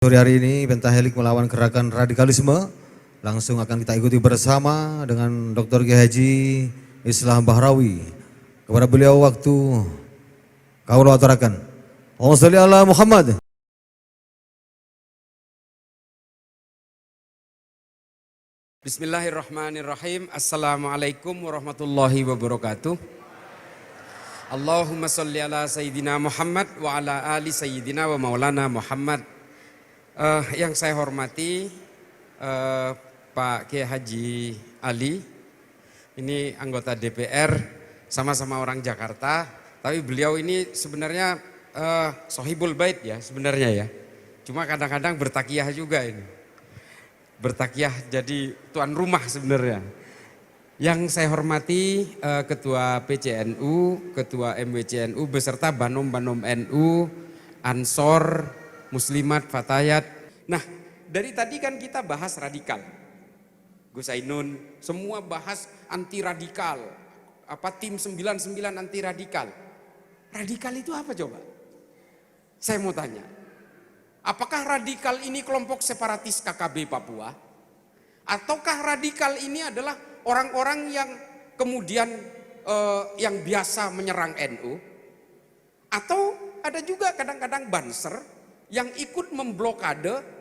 Sore hari ini Pentahelik melawan gerakan radikalisme. Langsung akan kita ikuti bersama dengan Dr. Kiai Haji Islam Bahrawi. Kepada beliau waktu kaula aturaken. Allahumma sholli ala Muhammad. Bismillahirrahmanirrahim. Assalamualaikum warahmatullahi wabarakatuh. Allahumma sholli ala Sayyidina Muhammad wa ala ali Sayyidina wa maulana Muhammad. Yang saya hormati Pak Kiai Haji Ali, ini anggota DPR, sama-sama orang Jakarta, tapi beliau ini sebenarnya sohibul bait ya sebenarnya ya. Cuma kadang-kadang bertakiyah juga ini. Bertakiyah jadi tuan rumah sebenarnya. Yang saya hormati Ketua PCNU, Ketua MWCNU beserta Banom-Banom NU, Ansor, Muslimat, Fatayat. Nah, dari tadi kan kita bahas radikal. Gus Ainun, semua bahas anti radikal. Apa tim 99 anti radikal. Radikal itu apa coba? Saya mau tanya. Apakah radikal ini kelompok separatis KKB Papua? Ataukah radikal ini adalah orang-orang yang kemudian yang biasa menyerang NU? Atau ada juga kadang-kadang banser yang ikut memblokade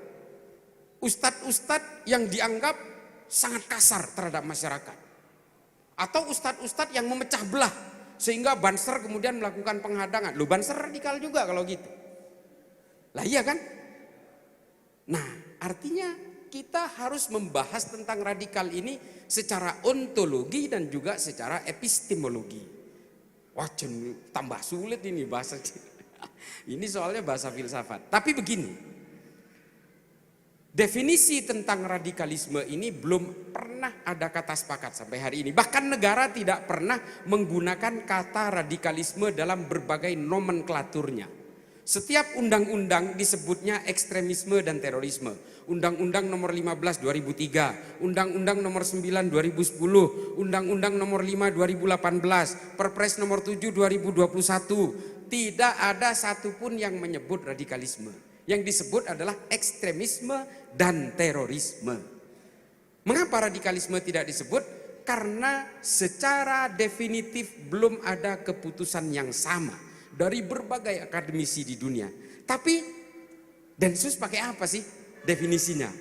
ustadz-ustadz yang dianggap sangat kasar terhadap masyarakat. Atau ustadz-ustadz yang memecah belah sehingga banser kemudian melakukan penghadangan. Loh, banser radikal juga kalau gitu. Lah iya kan? Nah, artinya kita harus membahas tentang radikal ini secara ontologi dan juga secara epistemologi. Wah, tambah sulit ini bahasa. Ini soalnya bahasa filsafat. Tapi begini, definisi tentang radikalisme ini belum pernah ada kata sepakat sampai hari ini. Bahkan negara tidak pernah menggunakan kata radikalisme dalam berbagai nomenklaturnya. Setiap undang-undang disebutnya ekstremisme dan terorisme. Undang-undang nomor 15 2003, Undang-undang nomor 9 2010, Undang-undang nomor 5 2018, Perpres nomor 7 2021. Tidak ada satupun yang menyebut radikalisme. Yang disebut adalah ekstremisme dan terorisme. Mengapa radikalisme tidak disebut? Karena secara definitif belum ada keputusan yang sama dari berbagai akademisi di dunia. Tapi Densus pakai apa sih definisinya?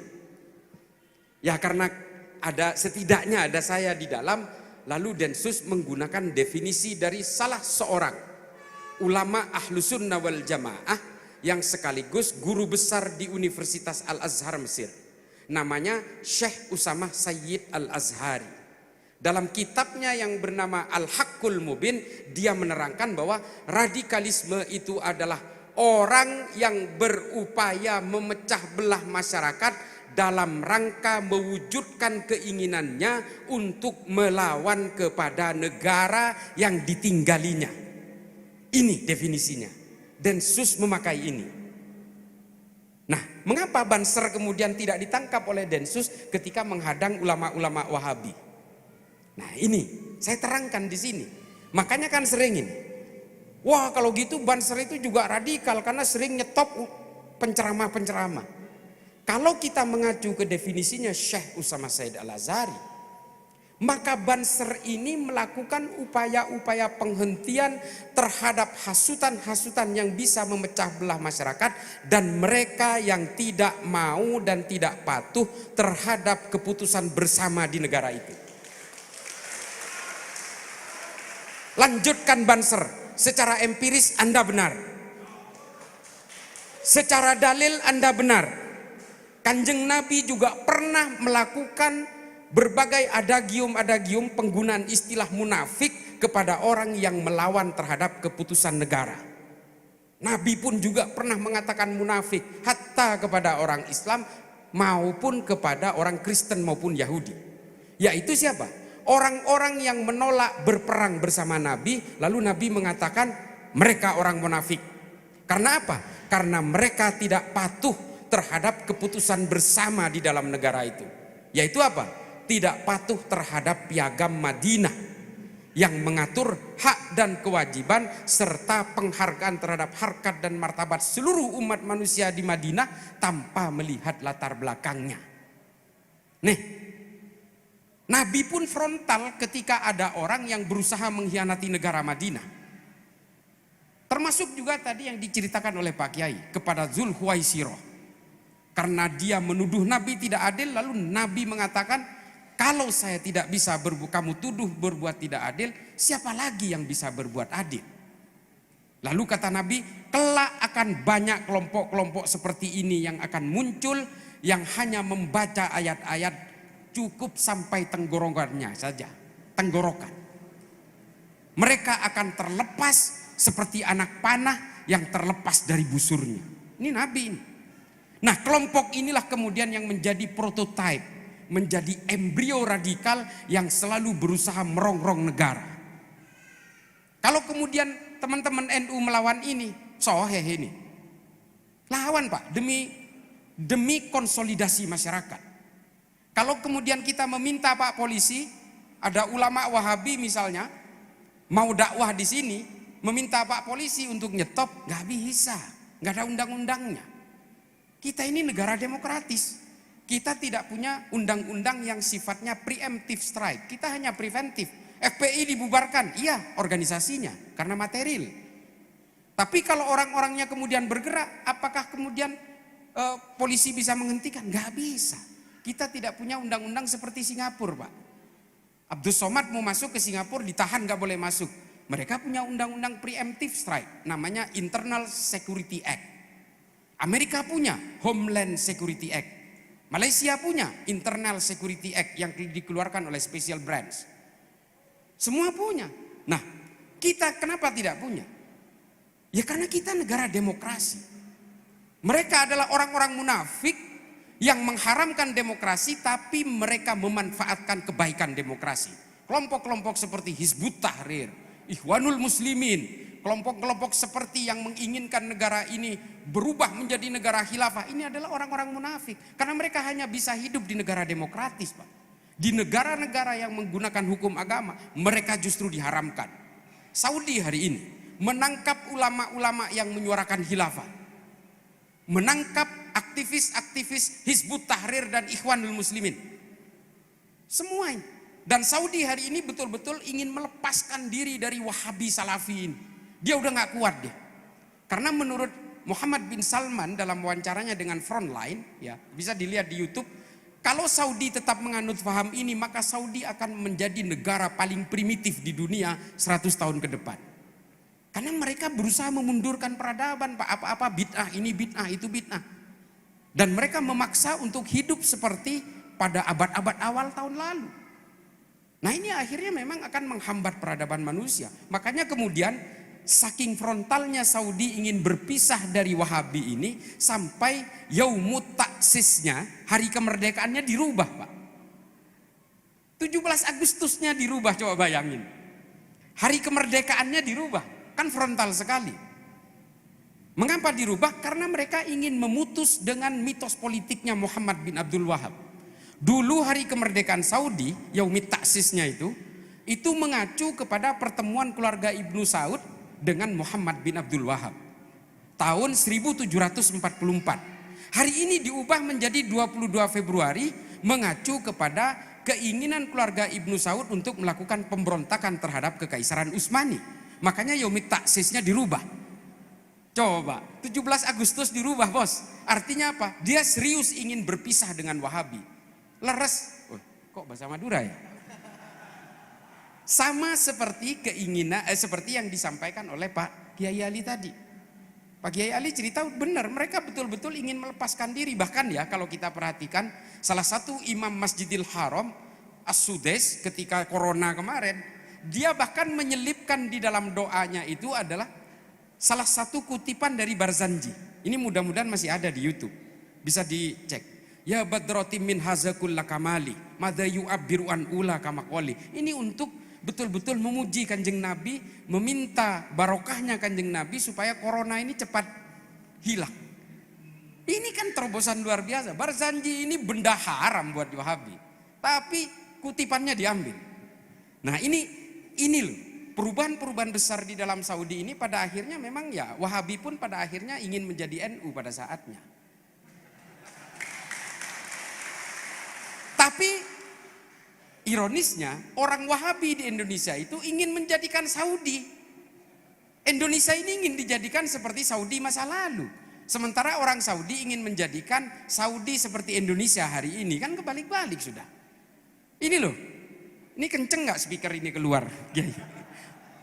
Ya karena setidaknya ada saya di dalam, lalu Densus menggunakan definisi dari salah seorang ulama Ahlus Sunnah wal Jamaah yang sekaligus guru besar di Universitas Al-Azhar Mesir. Namanya Syekh Usamah Sayyid Al-Azhari. Dalam kitabnya yang bernama Al-Haqqul Mubin, dia menerangkan bahwa radikalisme itu adalah orang yang berupaya memecah belah masyarakat dalam rangka mewujudkan keinginannya untuk melawan kepada negara yang ditinggalinya. Ini definisinya. Densus memakai ini. Nah, mengapa Banser kemudian tidak ditangkap oleh Densus ketika menghadang ulama-ulama Wahabi? Nah, ini saya terangkan di sini. Makanya kan sering ini. Wah, kalau gitu Banser itu juga radikal karena sering nyetop penceramah-penceramah. Kalau kita mengacu ke definisinya Syekh Usamah Sayyid Al-Azhari, maka Banser ini melakukan upaya-upaya penghentian terhadap hasutan-hasutan yang bisa memecah belah masyarakat dan mereka yang tidak mau dan tidak patuh terhadap keputusan bersama di negara itu. Lanjutkan Banser, secara empiris Anda benar. Secara dalil Anda benar. Kanjeng Nabi juga pernah melakukan berbagai adagium-adagium penggunaan istilah munafik kepada orang yang melawan terhadap keputusan negara. Nabi pun juga pernah mengatakan munafik hatta kepada orang Islam maupun kepada orang Kristen maupun Yahudi. Yaitu siapa? Orang-orang yang menolak berperang bersama Nabi, lalu Nabi mengatakan mereka orang munafik. Karena apa? Karena mereka tidak patuh terhadap keputusan bersama di dalam negara itu. Yaitu apa? Tidak patuh terhadap piagam Madinah yang mengatur hak dan kewajiban serta penghargaan terhadap harkat dan martabat seluruh umat manusia di Madinah tanpa melihat latar belakangnya. Nih, Nabi pun frontal ketika ada orang yang berusaha mengkhianati negara Madinah. Termasuk juga tadi yang diceritakan oleh Pak Kiai kepada Zulhuwaisirah. Karena dia menuduh Nabi tidak adil, lalu Nabi mengatakan, kalau saya tidak bisa kamu tuduh berbuat tidak adil, siapa lagi yang bisa berbuat adil? Lalu kata Nabi, kelak akan banyak kelompok-kelompok seperti ini yang akan muncul, yang hanya membaca ayat-ayat cukup sampai tenggorokannya saja, tenggorokan. Mereka akan terlepas seperti anak panah yang terlepas dari busurnya. Ini Nabi ini. Nah, kelompok inilah kemudian yang menjadi prototipe, menjadi embrio radikal yang selalu berusaha merongrong negara. Kalau kemudian teman-teman NU melawan ini, soheh ini. Lawan Pak, demi konsolidasi masyarakat. Kalau kemudian kita meminta Pak polisi, ada ulama Wahabi misalnya, mau dakwah di sini, meminta Pak polisi untuk nyetop, nggak bisa, nggak ada undang-undangnya. Kita ini negara demokratis. Kita tidak punya undang-undang yang sifatnya preemptive strike. Kita hanya preventif. FPI dibubarkan, iya organisasinya karena material. Tapi kalau orang-orangnya kemudian bergerak, apakah kemudian polisi bisa menghentikan? Nggak bisa. Kita tidak punya undang-undang seperti Singapura, Pak. Abdus Somad mau masuk ke Singapura ditahan, nggak boleh masuk. Mereka punya undang-undang preemptive strike, namanya Internal Security Act. Amerika punya Homeland Security Act. Malaysia punya Internal Security Act yang dikeluarkan oleh Special Branch. Semua punya. Nah, kita kenapa tidak punya? Ya karena kita negara demokrasi. Mereka adalah orang-orang munafik yang mengharamkan demokrasi tapi mereka memanfaatkan kebaikan demokrasi. Kelompok-kelompok seperti Hizbut Tahrir, Ikhwanul Muslimin, kelompok-kelompok seperti yang menginginkan negara ini berubah menjadi negara khilafah, ini adalah orang-orang munafik. Karena mereka hanya bisa hidup di negara demokratis, Pak. Di negara-negara yang menggunakan hukum agama, mereka justru diharamkan. Saudi hari ini menangkap ulama-ulama yang menyuarakan khilafah. Menangkap aktivis-aktivis Hizbut Tahrir dan Ikhwanul Muslimin. Semua ini. Dan Saudi hari ini betul-betul ingin melepaskan diri dari Wahabi Salafi ini. Dia udah gak kuat dia. Karena menurut Muhammad bin Salman dalam wawancaranya dengan Frontline, ya bisa dilihat di YouTube, kalau Saudi tetap menganut paham ini, maka Saudi akan menjadi negara paling primitif di dunia 100 tahun ke depan. Karena mereka berusaha memundurkan peradaban, Pak. Apa-apa bid'ah, ini bid'ah, itu bid'ah. Dan mereka memaksa untuk hidup seperti pada abad-abad awal tahun lalu. Nah, ini akhirnya memang akan menghambat peradaban manusia. Makanya kemudian saking frontalnya Saudi ingin berpisah dari Wahabi ini sampai yaumut taksisnya, hari kemerdekaannya dirubah, Pak. 17 Agustusnya dirubah, coba bayangin. Hari kemerdekaannya dirubah, kan frontal sekali. Mengapa dirubah? Karena mereka ingin memutus dengan mitos politiknya Muhammad bin Abdul Wahab. Dulu hari kemerdekaan Saudi, yaumut taksisnya itu mengacu kepada pertemuan keluarga Ibnu Saud dengan Muhammad bin Abdul Wahab tahun 1744. Hari ini diubah menjadi 22 Februari mengacu kepada keinginan keluarga Ibnu Saud untuk melakukan pemberontakan terhadap Kekaisaran Utsmani. Makanya yaumut taksisnya dirubah. Coba 17 Agustus dirubah, Bos. Artinya apa? Dia serius ingin berpisah dengan Wahabi. Leres. Kok bahasa Madura ya? Sama seperti keinginan seperti yang disampaikan oleh Pak Kiai Ali tadi. Pak Kiai Ali cerita benar, mereka betul-betul ingin melepaskan diri. Bahkan ya kalau kita perhatikan salah satu imam Masjidil Haram As-Sudais ketika corona kemarin, dia bahkan menyelipkan di dalam doanya itu adalah salah satu kutipan dari Barzanji. Ini mudah-mudahan masih ada di YouTube. Bisa dicek. Ya badratim min hazakulla kamali madza yu'abbiru an ula kamaqali. Ini untuk betul-betul memuji Kanjeng Nabi, meminta barokahnya Kanjeng Nabi supaya corona ini cepat hilang. Ini kan terobosan luar biasa. Barzanji ini benda haram buat Wahabi, tapi kutipannya diambil. Nah, ini ini loh, perubahan-perubahan besar di dalam Saudi ini pada akhirnya memang ya Wahabi pun pada akhirnya ingin menjadi NU pada saatnya. Tapi ironisnya orang Wahabi di Indonesia itu ingin menjadikan Saudi. Indonesia ini ingin dijadikan seperti Saudi masa lalu. Sementara orang Saudi ingin menjadikan Saudi seperti Indonesia hari ini. Kan kebalik-balik sudah. Ini loh. Ini kenceng gak speaker ini keluar?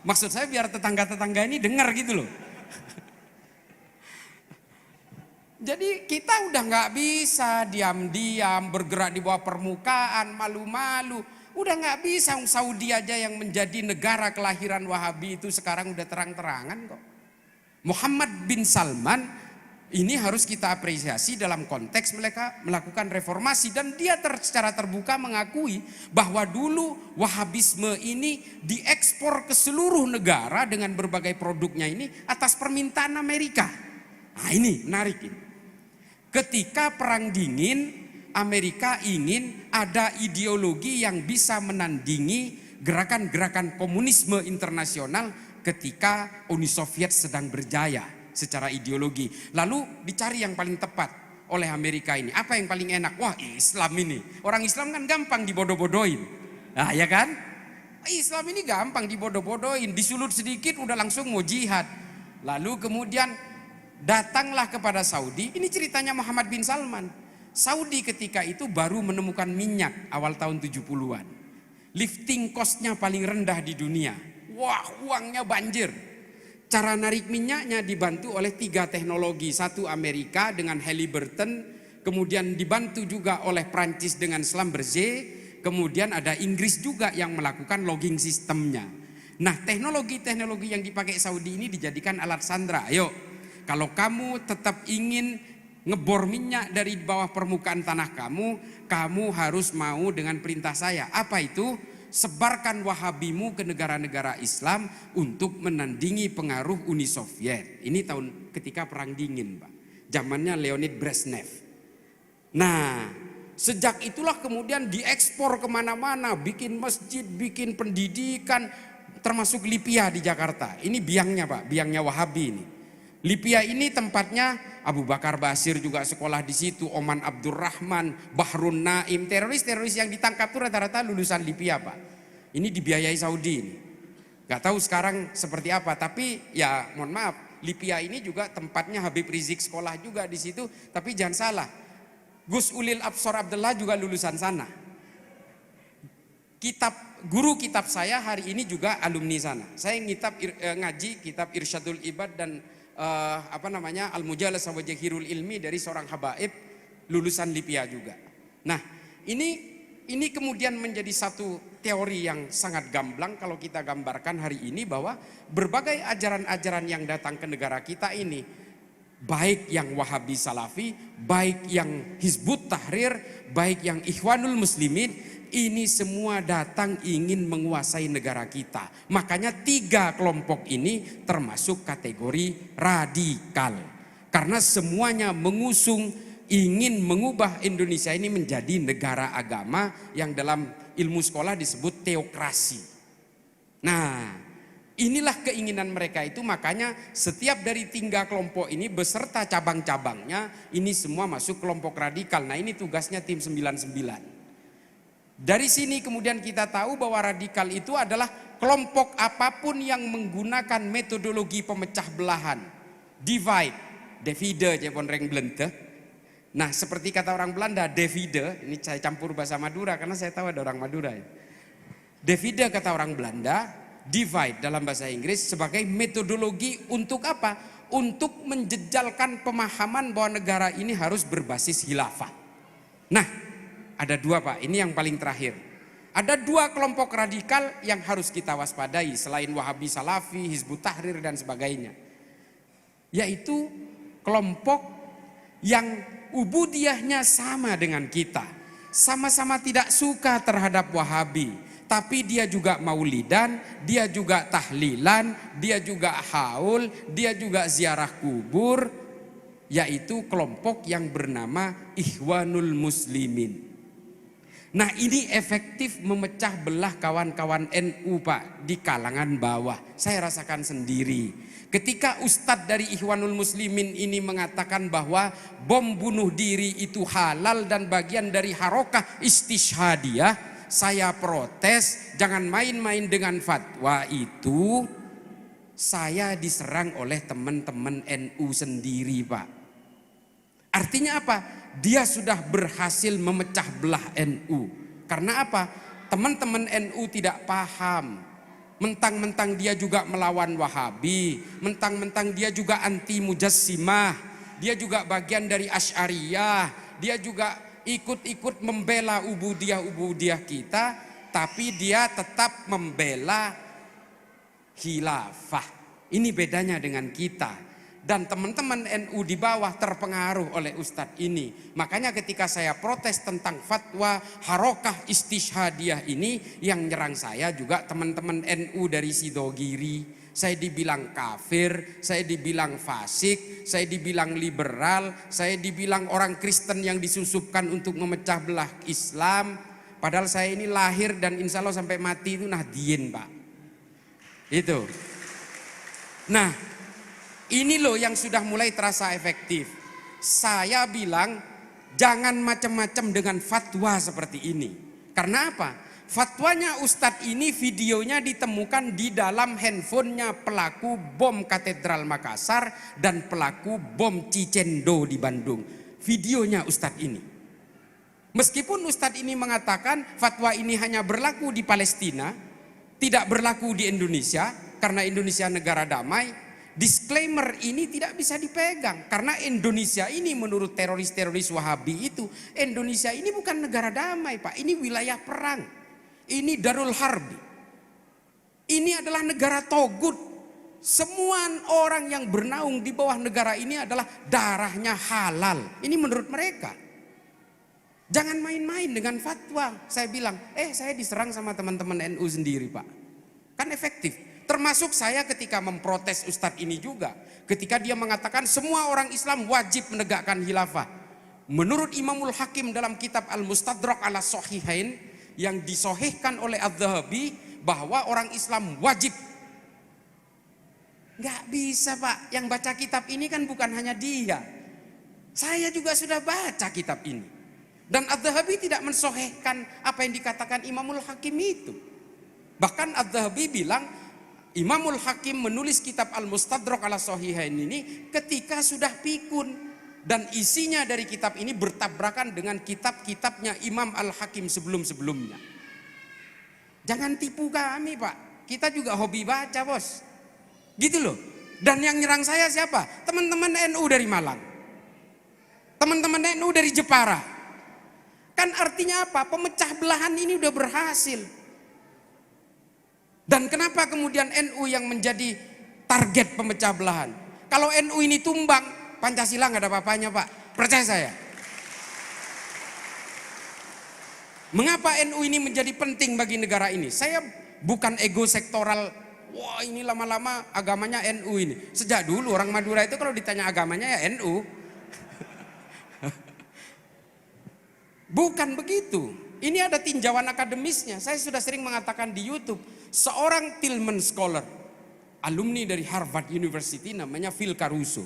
Maksud saya biar tetangga-tetangga ini dengar gitu loh. Jadi kita udah gak bisa diam-diam bergerak di bawah permukaan, malu-malu. Udah gak bisa, Saudi aja yang menjadi negara kelahiran Wahabi itu sekarang udah terang-terangan kok. Muhammad bin Salman ini harus kita apresiasi dalam konteks mereka melakukan reformasi. Dan dia secara terbuka mengakui bahwa dulu Wahabisme ini diekspor ke seluruh negara dengan berbagai produknya ini atas permintaan Amerika. Nah ini menarik ini. Ketika perang dingin, Amerika ingin ada ideologi yang bisa menandingi gerakan-gerakan komunisme internasional ketika Uni Soviet sedang berjaya secara ideologi. Lalu dicari yang paling tepat oleh Amerika ini. Apa yang paling enak? Wah, Islam ini. Orang Islam kan gampang dibodoh-bodohin. Nah ya kan? Islam ini gampang dibodoh-bodohin. Disulut sedikit udah langsung mau jihad. Lalu kemudian datanglah kepada Saudi. Ini ceritanya Muhammad bin Salman. Saudi ketika itu baru menemukan minyak awal tahun 70-an. Lifting cost-nya paling rendah di dunia. Wah, uangnya banjir. Cara narik minyaknya dibantu oleh 3 teknologi. Satu Amerika dengan Halliburton, kemudian dibantu juga oleh Prancis dengan Schlumberger, kemudian ada Inggris juga yang melakukan logging sistemnya. Nah, teknologi-teknologi yang dipakai Saudi ini dijadikan alat sandera. Ayo, kalau kamu tetap ingin ngebor minyak dari bawah permukaan tanah kamu harus mau dengan perintah saya. Apa itu? Sebarkan Wahabimu ke negara-negara Islam untuk menandingi pengaruh Uni Soviet. Ini tahun ketika perang dingin, Pak. Zamannya Leonid Brezhnev. Nah, sejak itulah kemudian diekspor kemana-mana, bikin masjid, bikin pendidikan, termasuk Lipia di Jakarta. Ini biangnya, Pak, biangnya Wahabi ini. Lipia ini tempatnya Abu Bakar Basir juga sekolah di situ, Oman Abdurrahman, Bahrun Naim, teroris-teroris yang ditangkap itu rata-rata lulusan Lipia, Pak. Ini dibiayai Saudi ini. Gak tahu sekarang seperti apa, tapi ya mohon maaf, Lipia ini juga tempatnya Habib Rizik sekolah juga di situ, tapi jangan salah, Gus Ulil Absor Abdullah juga lulusan sana. Guru kitab saya hari ini juga alumni sana. Saya ngaji kitab Irsyadul Ibad dan Al-Mujalas wa Jahirul Ilmi dari seorang habaib lulusan Lipia juga. Nah, ini kemudian menjadi satu teori yang sangat gamblang kalau kita gambarkan hari ini, bahwa berbagai ajaran-ajaran yang datang ke negara kita ini, baik yang Wahabi Salafi, baik yang Hizbut Tahrir, baik yang Ikhwanul Muslimin, ini semua datang ingin menguasai negara kita. Makanya 3 kelompok ini termasuk kategori radikal. Karena semuanya mengusung ingin mengubah Indonesia ini menjadi negara agama yang dalam ilmu sekolah disebut teokrasi. Nah, inilah keinginan mereka itu, makanya setiap dari 3 kelompok ini beserta cabang-cabangnya ini semua masuk kelompok radikal. Nah, ini tugasnya tim 99. Dari sini kemudian kita tahu bahwa radikal itu adalah kelompok apapun yang menggunakan metodologi pemecah belahan, divide, divide Jepon reng blente. Nah, seperti kata orang Belanda, divide, ini saya campur bahasa Madura karena saya tahu ada orang Madura ya. Divide kata orang Belanda, divide dalam bahasa Inggris sebagai metodologi untuk apa? Untuk menjejalkan pemahaman bahwa negara ini harus berbasis khilafah. Nah, ada 2, Pak, ini yang paling terakhir. Ada 2 kelompok radikal yang harus kita waspadai selain Wahabi Salafi, Hizbut Tahrir dan sebagainya. Yaitu kelompok yang ubudiyahnya sama dengan kita. Sama-sama tidak suka terhadap Wahabi, tapi dia juga maulidan, dia juga tahlilan, dia juga haul, dia juga ziarah kubur, yaitu kelompok yang bernama Ikhwanul Muslimin. Nah ini efektif memecah belah kawan-kawan NU Pak di kalangan bawah. Saya rasakan sendiri. Ketika Ustadz dari Ikhwanul Muslimin ini mengatakan bahwa bom bunuh diri itu halal dan bagian dari harokah istishhadiyah, saya protes, jangan main-main dengan fatwa itu. Saya diserang oleh teman-teman NU sendiri Pak. Artinya apa? Dia sudah berhasil memecah belah NU. Karena apa? Teman-teman NU tidak paham. Mentang-mentang dia juga melawan Wahabi, mentang-mentang dia juga anti Mujassimah, dia juga bagian dari Asy'ariyah, dia juga ikut-ikut membela ubudiyah kita, tapi dia tetap membela khilafah. Ini bedanya dengan kita. Dan teman-teman NU di bawah terpengaruh oleh Ustadz ini. Makanya ketika saya protes tentang fatwa harokah istishhadiyah ini, yang nyerang saya juga teman-teman NU dari Sidogiri. Saya dibilang kafir, saya dibilang fasik, saya dibilang liberal, saya dibilang orang Kristen yang disusupkan untuk memecah belah Islam. Padahal saya ini lahir dan insya Allah sampai mati itu Nahdien Pak. Itu. Nah, ini loh yang sudah mulai terasa efektif. Saya bilang jangan macam-macam dengan fatwa seperti ini. Karena apa? Fatwanya Ustadz ini videonya ditemukan di dalam handphonenya pelaku bom Katedral Makassar dan pelaku bom Cicendo di Bandung. Videonya Ustadz ini. Meskipun Ustadz ini mengatakan fatwa ini hanya berlaku di Palestina, tidak berlaku di Indonesia karena Indonesia negara damai. Disclaimer ini tidak bisa dipegang karena Indonesia ini menurut teroris-teroris Wahabi itu, Indonesia ini bukan negara damai Pak, ini wilayah perang, ini Darul Harbi, ini adalah negara togut. Semua orang yang bernaung di bawah negara ini adalah darahnya halal, ini menurut mereka. Jangan main-main dengan fatwa. Saya bilang, saya diserang sama teman-teman NU sendiri Pak, kan efektif. Termasuk saya ketika memprotes Ustadz ini juga. Ketika dia mengatakan semua orang Islam wajib menegakkan khilafah. Menurut Imamul Hakim dalam kitab Al-Mustadrak ala Sahihain yang disohihkan oleh Adz-Dzahabi bahwa orang Islam wajib. Gak bisa Pak, yang baca kitab ini kan bukan hanya dia. Saya juga sudah baca kitab ini. Dan Adz-Dzahabi tidak mensohihkan apa yang dikatakan Imamul Hakim itu. Bahkan Adz-Dzahabi bilang, Imamul Hakim menulis kitab Al-Mustadrak ala Sahihain ini ketika sudah pikun. Dan isinya dari kitab ini bertabrakan dengan kitab-kitabnya Imam Al-Hakim sebelum-sebelumnya. Jangan tipu kami Pak, kita juga hobi baca bos. Gitu loh. Dan yang nyerang saya siapa? Teman-teman NU dari Malang, teman-teman NU dari Jepara. Kan artinya apa? Pemecah belahan ini udah berhasil. Dan kenapa kemudian NU yang menjadi target pemecah belahan? Kalau NU ini tumbang, Pancasila nggak ada apa-apanya Pak, percaya saya. Mengapa NU ini menjadi penting bagi negara ini? Saya bukan ego sektoral, wah ini lama-lama agamanya NU ini. Sejak dulu orang Madura itu kalau ditanya agamanya ya NU. Bukan begitu. Ini ada tinjauan akademisnya. Saya sudah sering mengatakan di YouTube, seorang Tillman Scholar, alumni dari Harvard University namanya Phil Caruso.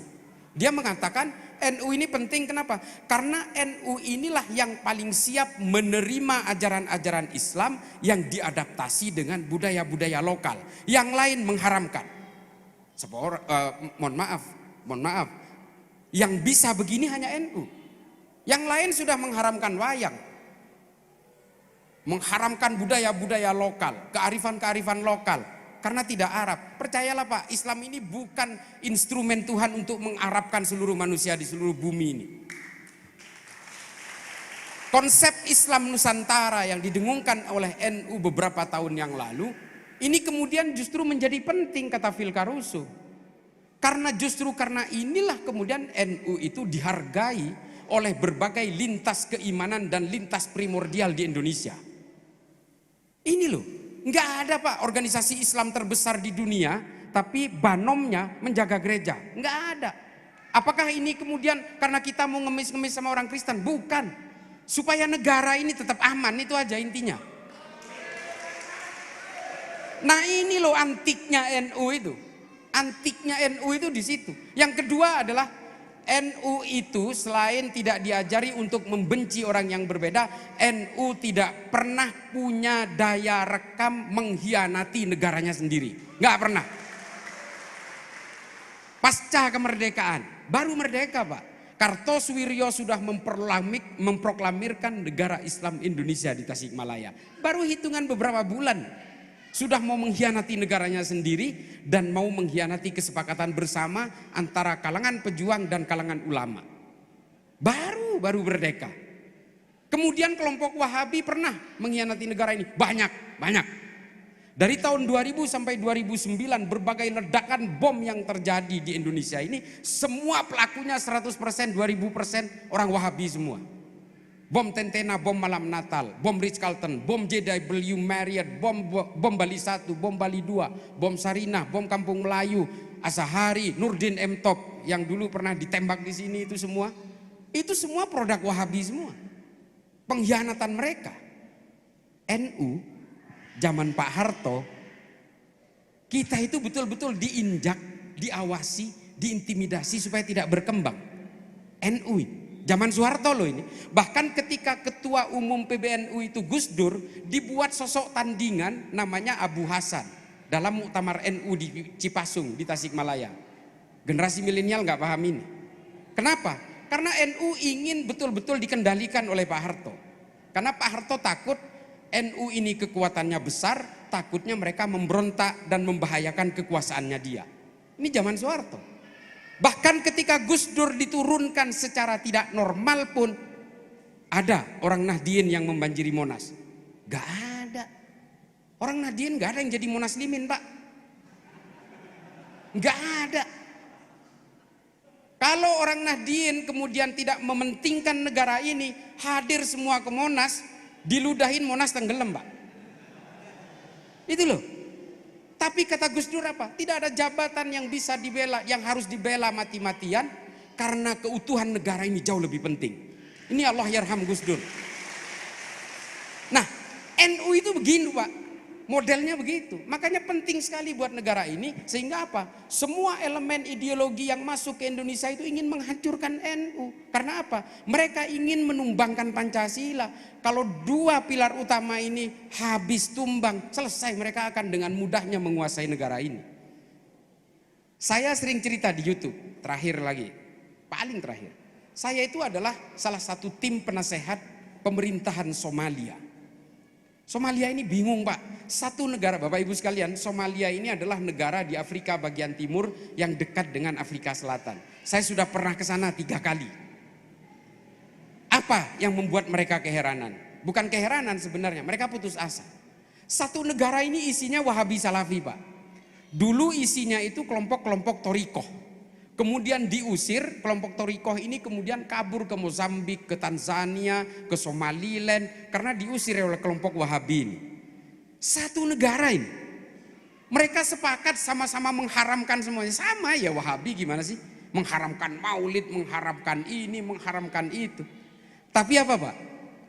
Dia mengatakan NU ini penting, kenapa? Karena NU inilah yang paling siap menerima ajaran-ajaran Islam yang diadaptasi dengan budaya-budaya lokal. Yang lain mengharamkan. Mohon maaf. Yang bisa begini hanya NU. Yang lain sudah mengharamkan wayang. Mengharamkan budaya-budaya lokal, kearifan-kearifan lokal. Karena tidak Arab. Percayalah Pak, Islam ini bukan instrumen Tuhan untuk mengarabkan seluruh manusia di seluruh bumi ini. Konsep Islam Nusantara yang didengungkan oleh NU beberapa tahun yang lalu, ini kemudian justru menjadi penting kata Phil Caruso. Karena justru karena inilah kemudian NU itu dihargai oleh berbagai lintas keimanan dan lintas primordial di Indonesia. Ini loh, nggak ada Pak organisasi Islam terbesar di dunia, tapi banomnya menjaga gereja, nggak ada. Apakah ini kemudian karena kita mau ngemis-ngemis sama orang Kristen? Bukan. Supaya negara ini tetap aman, itu aja intinya. Nah ini loh antiknya NU itu. Antiknya NU itu di situ. Yang kedua adalah NU itu selain tidak diajari untuk membenci orang yang berbeda, NU tidak pernah punya daya rekam mengkhianati negaranya sendiri. Nggak pernah. Pasca kemerdekaan, baru merdeka Pak, Kartosuwiryo sudah memproklamirkan negara Islam Indonesia di Tasikmalaya. Baru hitungan beberapa bulan sudah mau mengkhianati negaranya sendiri dan mau mengkhianati kesepakatan bersama antara kalangan pejuang dan kalangan ulama. Baru merdeka. Kemudian kelompok Wahabi pernah mengkhianati negara ini. Banyak. Dari tahun 2000 sampai 2009 berbagai ledakan bom yang terjadi di Indonesia ini, semua pelakunya 100%, 2000% orang Wahabi semua. Bom Tentena, bom Malam Natal, bom Ritz-Carlton, bom JW Marriott, bom Bali 1, bom Bali 2, bom Sarinah, bom Kampung Melayu, Asahari, Nurdin M. Top yang dulu pernah ditembak di sini, itu semua produk Wahabi semua. Pengkhianatan mereka. NU zaman Pak Harto, kita itu betul-betul diinjak, diawasi, diintimidasi supaya tidak berkembang. NU zaman Soeharto loh ini. Bahkan ketika ketua umum PBNU itu Gus Dur, dibuat sosok tandingan namanya Abu Hasan dalam muktamar NU di Cipasung di Tasikmalaya. Generasi milenial nggak paham ini. Kenapa? Karena NU ingin betul-betul dikendalikan oleh Pak Harto. Karena Pak Harto takut NU ini kekuatannya besar, takutnya mereka memberontak dan membahayakan kekuasaannya dia. Ini zaman Soeharto. Bahkan ketika Gus Dur diturunkan secara tidak normal pun, ada orang Nahdien yang membanjiri Monas. Gak ada. Orang Nahdien gak ada yang jadi Monaslimin Pak. Gak ada. Kalau orang Nahdien kemudian tidak mementingkan negara ini, hadir semua ke Monas, diludahin Monas tenggelam Pak. Itu loh. Tapi kata Gus Dur apa? Tidak ada jabatan yang bisa dibela, yang harus dibela mati-matian, karena keutuhan negara ini jauh lebih penting. Ini Allah yarham Gus Dur. Nah, NU itu begini Pak, modelnya begitu. Makanya penting sekali buat negara ini, sehingga apa? Semua elemen ideologi yang masuk ke Indonesia itu ingin menghancurkan NU. Karena apa? Mereka ingin menumbangkan Pancasila. Kalau dua pilar utama ini habis tumbang, selesai, mereka akan dengan mudahnya menguasai negara ini. Saya sering cerita di YouTube, terakhir lagi, paling terakhir. Saya itu adalah salah satu tim penasehat pemerintahan Somalia. Somalia ini bingung Pak, satu negara, Bapak Ibu sekalian, Somalia ini adalah negara di Afrika bagian timur yang dekat dengan Afrika Selatan. Saya sudah pernah ke sana 3 kali. Apa yang membuat mereka keheranan? Bukan keheranan sebenarnya, mereka putus asa. Satu negara ini isinya Wahabi Salafi Pak. Dulu isinya itu kelompok-kelompok Torikoh. Kemudian diusir, kelompok Torikoh ini kemudian kabur ke Mozambik, ke Tanzania, ke Somaliland, karena diusir oleh kelompok Wahabi ini. Satu negara ini. Mereka sepakat sama-sama mengharamkan semuanya. Sama ya Wahabi gimana sih? Mengharamkan maulid, mengharamkan ini, mengharamkan itu. Tapi apa Pak?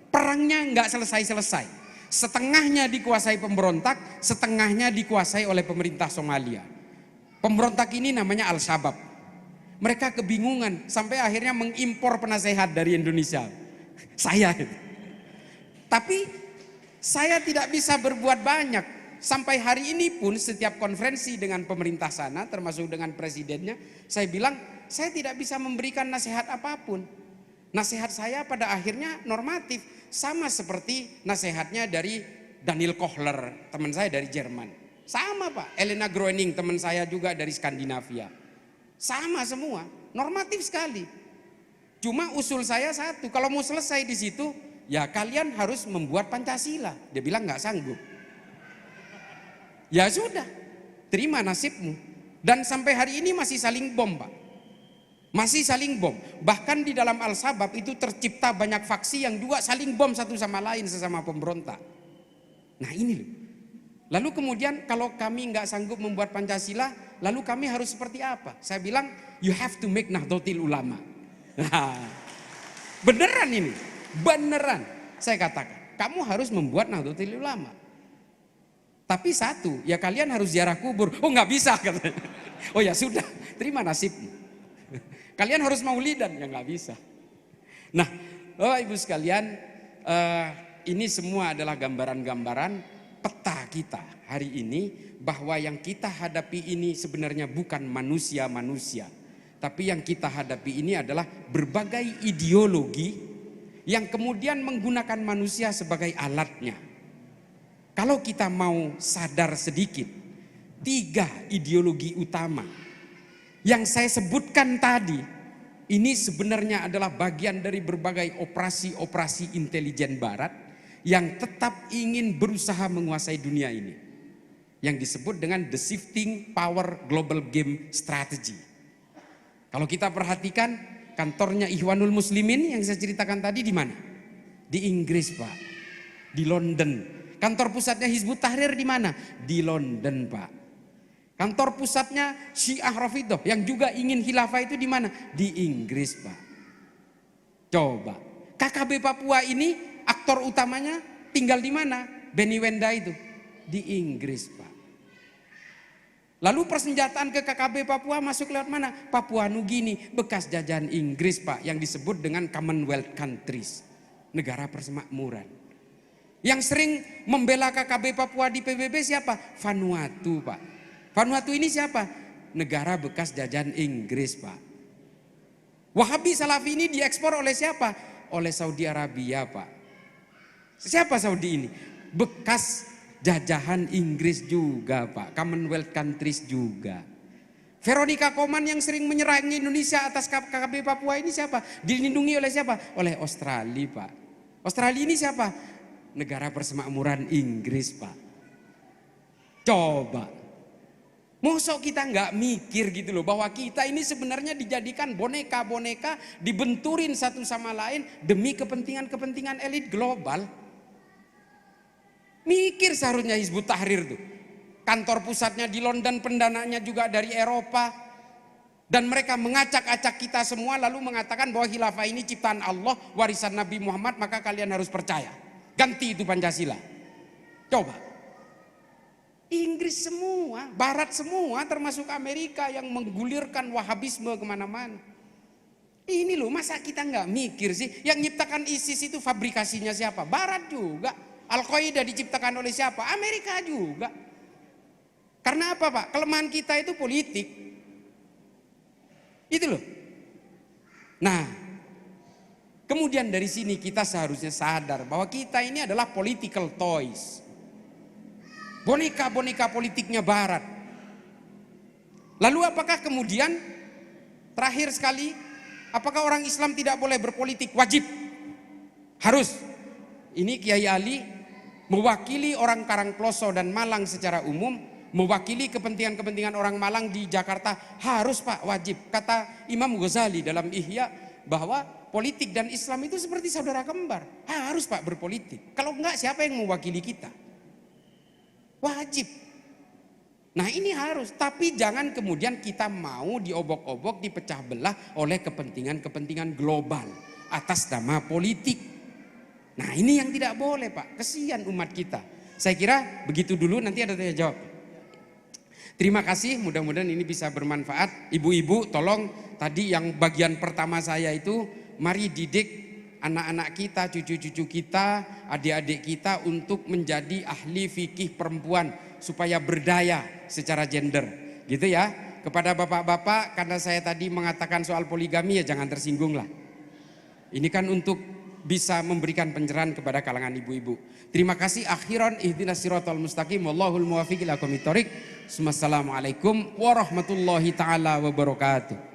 Perangnya nggak selesai-selesai. Setengahnya dikuasai pemberontak, setengahnya dikuasai oleh pemerintah Somalia. Pemberontak ini namanya Al-Shabaab. Mereka kebingungan sampai akhirnya mengimpor penasehat dari Indonesia. Saya. Tapi saya tidak bisa berbuat banyak. Sampai hari ini pun setiap konferensi dengan pemerintah sana, termasuk dengan presidennya, saya bilang saya tidak bisa memberikan nasihat apapun. Nasihat saya pada akhirnya normatif, sama seperti nasihatnya dari Daniel Kohler, teman saya dari Jerman. Sama Pak, Elena Groening, teman saya juga dari Skandinavia. Sama semua, normatif sekali. Cuma usul saya satu, kalau mau selesai di situ, ya kalian harus membuat Pancasila. Dia bilang nggak sanggup. Ya sudah, terima nasibmu. Dan sampai hari ini masih saling bom Pak. Masih saling bom. Bahkan di dalam Al-Shabaab itu tercipta banyak faksi yang juga saling bom satu sama lain sesama pemberontak. Nah ini loh. Lalu kemudian kalau kami nggak sanggup membuat Pancasila, lalu kami harus seperti apa? Saya bilang you have to make Nahdlatul Ulama. Nah, beneran ini. Beneran, saya katakan, kamu harus membuat Nahdlatul Ulama. Tapi satu, ya kalian harus ziarah kubur. Oh nggak bisa katanya. Oh ya sudah, terima nasibmu. Kalian harus maulidan, ya nggak bisa. Nah, Ibu sekalian, ini semua adalah gambaran-gambaran peta kita hari ini, bahwa yang kita hadapi ini sebenarnya bukan manusia-manusia, tapi yang kita hadapi ini adalah berbagai ideologi yang kemudian menggunakan manusia sebagai alatnya. Kalau kita mau sadar sedikit, 3 ideologi utama yang saya sebutkan tadi, ini sebenarnya adalah bagian dari berbagai operasi-operasi intelijen barat yang tetap ingin berusaha menguasai dunia ini, yang disebut dengan the shifting power global game strategy. Kalau kita perhatikan, kantornya Ikhwanul Muslimin yang saya ceritakan tadi di mana? Di Inggris, Pak. Di London. Kantor pusatnya Hizbut Tahrir di mana? Di London, Pak. Kantor pusatnya Syiah Rafidhah yang juga ingin khilafah itu di mana? Di Inggris, Pak. Coba. KKB Papua ini aktor utamanya tinggal di mana? Benny Wenda itu. Di Inggris, Pak. Lalu persenjataan ke KKB Papua masuk lewat mana? Papua Nugini, bekas jajahan Inggris, Pak, yang disebut dengan Commonwealth Countries, negara persemakmuran. Yang sering membela KKB Papua di PBB siapa? Vanuatu, Pak. Vanuatu ini siapa? Negara bekas jajahan Inggris, Pak. Wahabi Salafi ini diekspor oleh siapa? Oleh Saudi Arabia, Pak. Siapa Saudi ini? Bekas jajahan Inggris juga, Pak. Commonwealth Countries juga. Veronica Koman yang sering menyerang Indonesia atas KKB Papua ini siapa? Dilindungi oleh siapa? Oleh Australia, Pak. Australia ini siapa? Negara persemakmuran Inggris, Pak. Coba. Mosok kita nggak mikir gitu loh, bahwa kita ini sebenarnya dijadikan boneka-boneka, dibenturin satu sama lain demi kepentingan-kepentingan elit global. Mikir seharusnya Hizbut Tahrir tuh. Kantor pusatnya di London, pendananya juga dari Eropa. Dan mereka mengacak-acak kita semua lalu mengatakan bahwa khilafah ini ciptaan Allah, warisan Nabi Muhammad, maka kalian harus percaya. Ganti itu Pancasila. Coba. Inggris semua, Barat semua, termasuk Amerika yang menggulirkan Wahabisme kemana-mana. Ini loh, masa kita nggak mikir sih? Yang nyiptakan ISIS itu fabrikasinya siapa? Barat juga. Al-Qaeda diciptakan oleh siapa? Amerika juga. Karena apa, Pak? Kelemahan kita itu politik. Itu loh. Nah, kemudian dari sini kita seharusnya sadar bahwa kita ini adalah political toys. Boneka-boneka politiknya Barat. Lalu apakah kemudian, terakhir sekali, apakah orang Islam tidak boleh berpolitik? Wajib. Harus. Ini Kiai Ali mewakili orang Karangploso dan Malang secara umum, mewakili kepentingan-kepentingan orang Malang di Jakarta. Harus, Pak, wajib. Kata Imam Ghazali dalam Ihya bahwa politik dan Islam itu seperti saudara kembar. Harus, Pak, berpolitik. Kalau enggak, siapa yang mewakili kita? Wajib. Nah, ini harus. Tapi jangan kemudian kita mau diobok-obok, dipecah belah oleh kepentingan-kepentingan global atas nama politik. Nah, ini yang tidak boleh, Pak. Kesian umat kita. Saya kira begitu dulu, nanti ada tanya jawab. Terima kasih, mudah-mudahan ini bisa bermanfaat. Ibu-ibu, tolong tadi yang bagian pertama saya itu, mari didik anak-anak kita, cucu-cucu kita, adik-adik kita untuk menjadi ahli fikih perempuan supaya berdaya secara gender. Gitu ya. Kepada bapak-bapak, karena saya tadi mengatakan soal poligami, ya jangan tersinggung lah. Ini kan untuk bisa memberikan pencerahan kepada kalangan ibu-ibu. Terima kasih. Akhiran ihdinas siratal mustaqim wallahul muwaffiq ila aqwamit thoriq. Wassalamualaikum warahmatullahi taala wabarakatuh.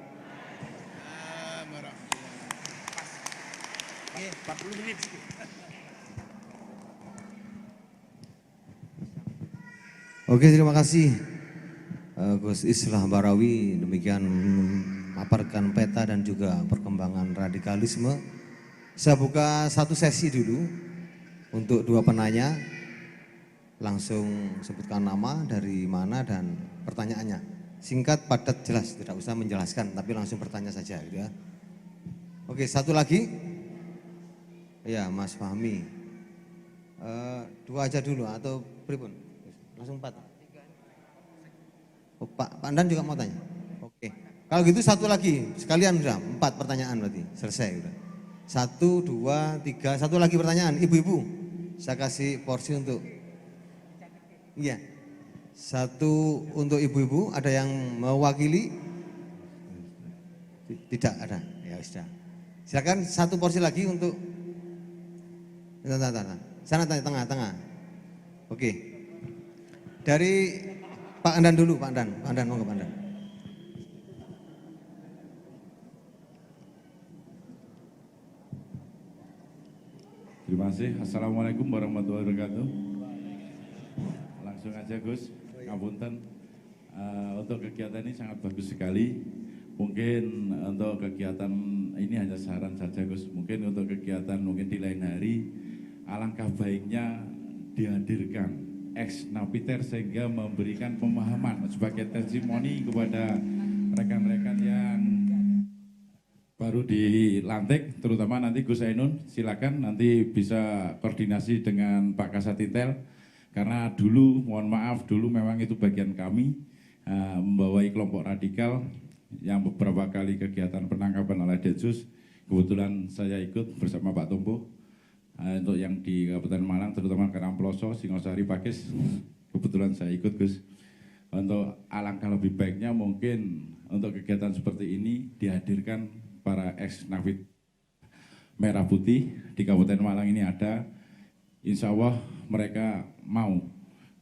Oke, terima kasih Gus Islah Bahrawi, demikian memaparkan peta dan juga perkembangan radikalisme. Saya buka satu sesi dulu untuk 2 penanya. Langsung sebutkan nama, dari mana, dan pertanyaannya. Singkat, padat, jelas, tidak usah menjelaskan, tapi langsung bertanya saja gitu ya. Oke, satu lagi. Ya, Mas Fahmi. Dua aja dulu atau pripun? Langsung empat. Oh, Pak Andan juga mau tanya? Oke. Kalau gitu satu lagi, sekalian sudah, empat pertanyaan berarti, selesai udah. Satu, dua, tiga, satu lagi pertanyaan, ibu-ibu. Saya kasih porsi untuk, iya. Satu untuk ibu-ibu, ada yang mewakili? Tidak ada, ya sudah. Silakan satu porsi lagi untuk, sana tengah. Oke. Dari Pak Andan dulu, Pak Andan mau ke Pak Andan. Terima kasih. Assalamualaikum warahmatullahi wabarakatuh. Langsung aja Gus, ngapunten. Untuk kegiatan ini sangat bagus sekali. Mungkin untuk kegiatan ini hanya saran saja Gus. Mungkin untuk kegiatan mungkin di lain hari, alangkah baiknya dihadirkan ex napiter sehingga memberikan pemahaman sebagai testimoni kepada rekan-rekan yang baru dilantik, terutama nanti Gus Ainun, silakan nanti bisa koordinasi dengan Pak Kasatitel, karena dulu, mohon maaf, dulu memang itu bagian kami membawai kelompok radikal yang beberapa kali kegiatan penangkapan oleh Densus. Kebetulan saya ikut bersama Pak Tumpo untuk yang di Kabupaten Malang, terutama Karangploso, Singosari, Pakis. Kebetulan saya ikut Gus. Untuk alangkah lebih baiknya mungkin untuk kegiatan seperti ini dihadirkan para ex-navit merah putih di Kabupaten Malang ini ada. Insya Allah mereka mau.